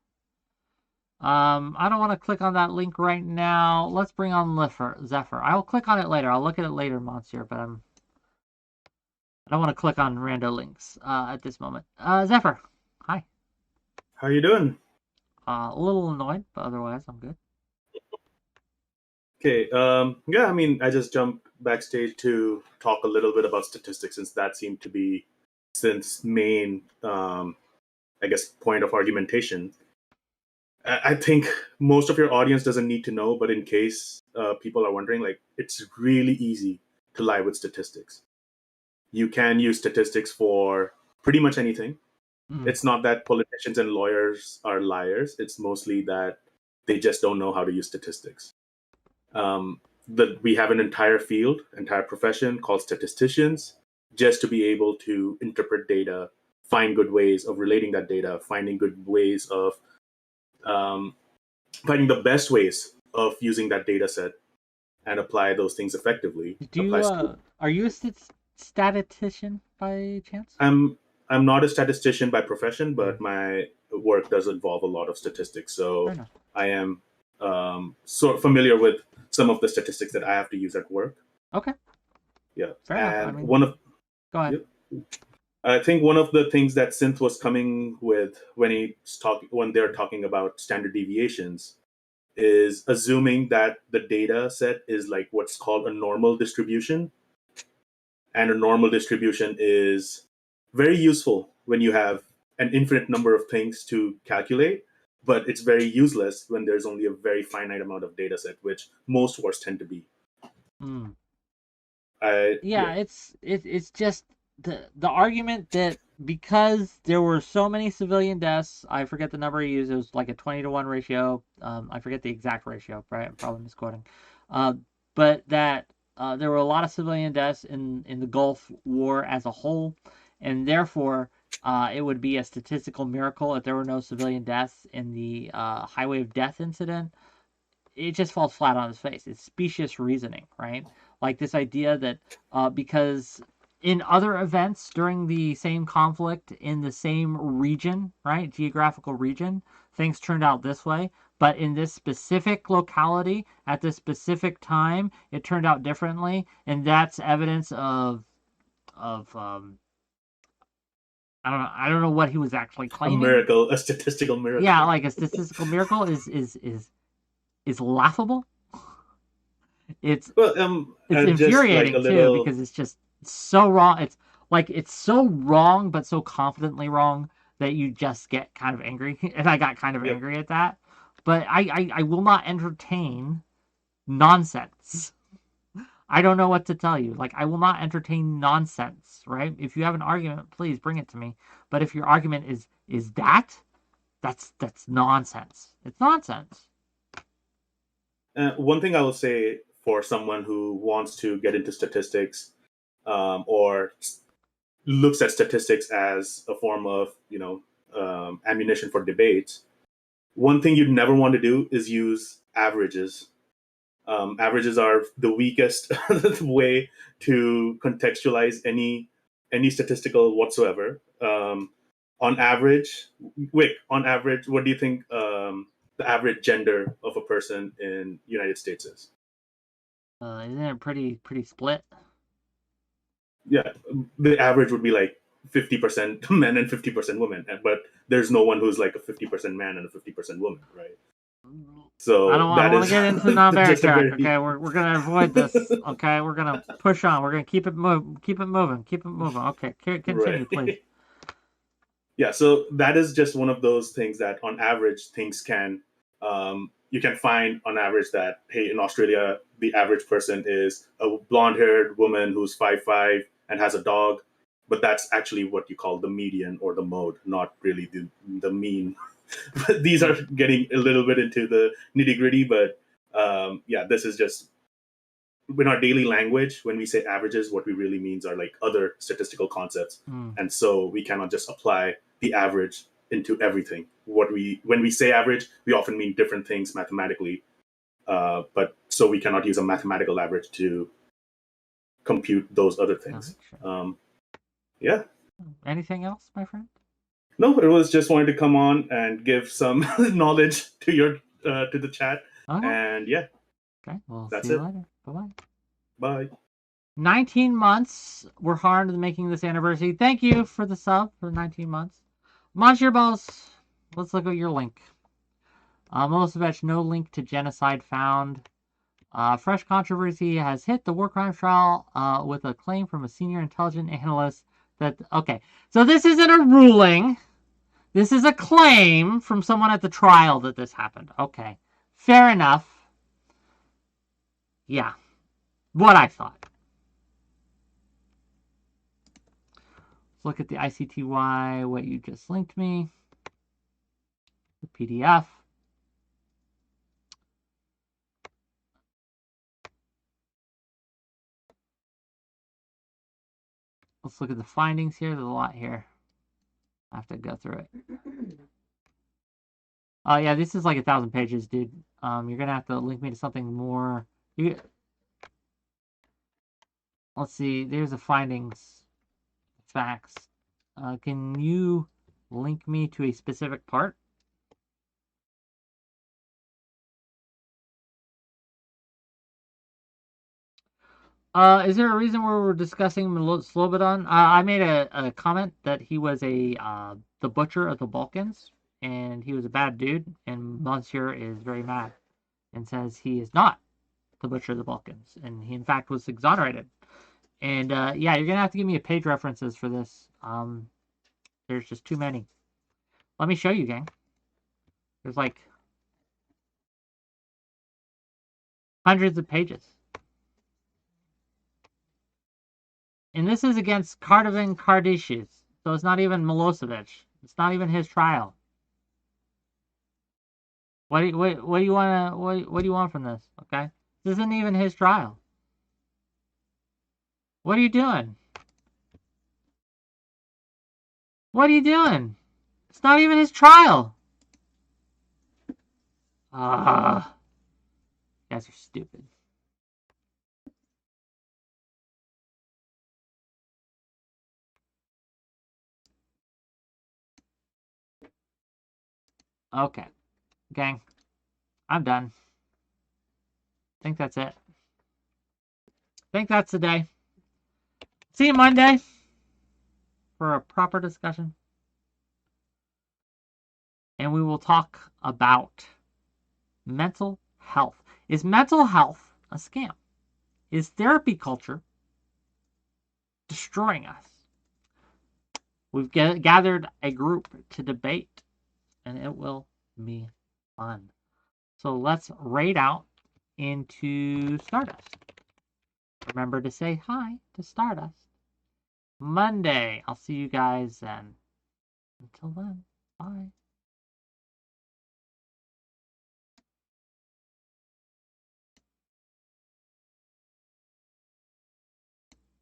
I don't want to click on that link right now. Let's bring on 𝕍𝖎. I will click on it later. I'll look at it later, Monsieur, but I don't want to click on rando links at this moment. 𝕍𝖎, hi. How you doing? A little annoyed, but otherwise I'm good. Okay. Yeah, I mean, I just jumped backstage to talk a little bit about statistics, since that seemed to be Synthe's main, I guess, point of argumentation. I think most of your audience doesn't need to know, but in case people are wondering, like, it's really easy to lie with statistics. You can use statistics for pretty much anything. It's not that politicians and lawyers are liars. It's mostly that they just don't know how to use statistics. We have an entire field, entire profession called statisticians, just to be able to interpret data, find good ways of relating that data, finding good ways of finding the best ways of using that data set and apply those things effectively. Are you a statistician by chance? I'm not a statistician by profession, but my work does involve a lot of statistics. So I am sort of familiar with some of the statistics that I have to use at work. Okay. Yeah. Fair and enough. Go ahead. I think one of the things that Sinthe was coming with when they're talking about standard deviations is assuming that the data set is like what's called a normal distribution. And a normal distribution is very useful when you have an infinite number of things to calculate, but it's very useless when there's only a very finite amount of data set, which most wars tend to be. It's just the argument that because there were so many civilian deaths, I forget the number he used, it was like a 20-to-1 ratio. I forget the exact ratio, right? I'm probably misquoting. But that there were a lot of civilian deaths in the Gulf War as a whole, and therefore it would be a statistical miracle if there were no civilian deaths in the Highway of Death incident. It just falls flat on its face. It's specious reasoning, right? Like this idea that because in other events during the same conflict in the same region, right, geographical region, things turned out this way, but in this specific locality, at this specific time, it turned out differently, and that's evidence of I don't know what he was actually A claiming. miracle, a statistical miracle. Yeah, like a statistical miracle is laughable. It's infuriating too, because it's just so wrong. It's so wrong, but so confidently wrong that you just get kind of angry. And I got kind of angry at that. But I will not entertain nonsense. I don't know what to tell you. Like, I will not entertain nonsense, right? If you have an argument, please bring it to me. But if your argument is that's nonsense. It's nonsense. One thing I will say for someone who wants to get into statistics, or looks at statistics as a form of, ammunition for debates, one thing you'd never want to do is use averages. Averages are the weakest way to contextualize any statistical whatsoever. On average, on average, what do you think the average gender of a person in United States is? Isn't it pretty split? Yeah, the average would be like 50% men and 50% women, but there's no one who's like a 50% man and a 50% woman, right? So I don't want to get into non-binary track. very... Okay, we're gonna avoid this. Okay, we're gonna push on. We're gonna keep it moving. Okay, continue, Right. please. Yeah, so that is just one of those things that on average things can, you can find on average that, hey, in Australia the average person is a blonde-haired woman who's 5'5" and has a dog, but that's actually what you call the median or the mode, not really the mean. These are getting a little bit into the nitty-gritty, but yeah, this is just, in our daily language, when we say averages, what we really means are like other statistical concepts. And so we cannot just apply the average into everything. When we say average, we often mean different things mathematically, but so we cannot use a mathematical average to compute those other things. Yeah. Anything else, my friend? No, it was just wanted to come on and give some knowledge to your to the chat. And yeah. Okay, well, that's see you it. later. Bye-bye. Bye. 19 months. We're hard in making this anniversary. Thank you for the sub for 19 months. Monsieur Balls, let's look at your link. 𝕾𝖍𝖎𝖙, no link to genocide found. Fresh controversy has hit the war crimes trial with a claim from a senior intelligence analyst that... Okay, so this isn't a ruling. This is a claim from someone at the trial that this happened. Okay, fair enough. Yeah, what I thought. Let's look at the ICTY, what you just linked me. The PDF. Let's look at the findings here. There's a lot here. I have to go through it. Oh, yeah, this is like 1,000 pages, dude. You're going to have to link me to something more. Let's see. There's the findings. Facts. Can you link me to a specific part? Is there a reason where we're discussing 𝕾𝖍𝖎𝖙? I made a comment that he was the butcher of the Balkans, and he was a bad dude, and Monsieur is very mad and says he is not the butcher of the Balkans, and he in fact was exonerated. And yeah, you're gonna have to give me a page references for this. There's just too many. Let me show you, gang. There's like hundreds of pages. And this is against 𝕾𝖍𝖎𝖙𝖘𝖍𝖔𝖜. So it's not even 𝕾𝖍𝖎𝖙. It's not even his trial. What do you want from this? Okay, this isn't even his trial. What are you doing? What are you doing? It's not even his trial. You guys are stupid. Okay, gang. I'm done. I think that's it. I think that's the day. See you Monday for a proper discussion. And we will talk about mental health. Is mental health a scam? Is therapy culture destroying us? We've gathered a group to debate, and it will be fun. So let's raid out into Stardust. Remember to say hi to Stardust. Monday. I'll see you guys then. Until then, bye.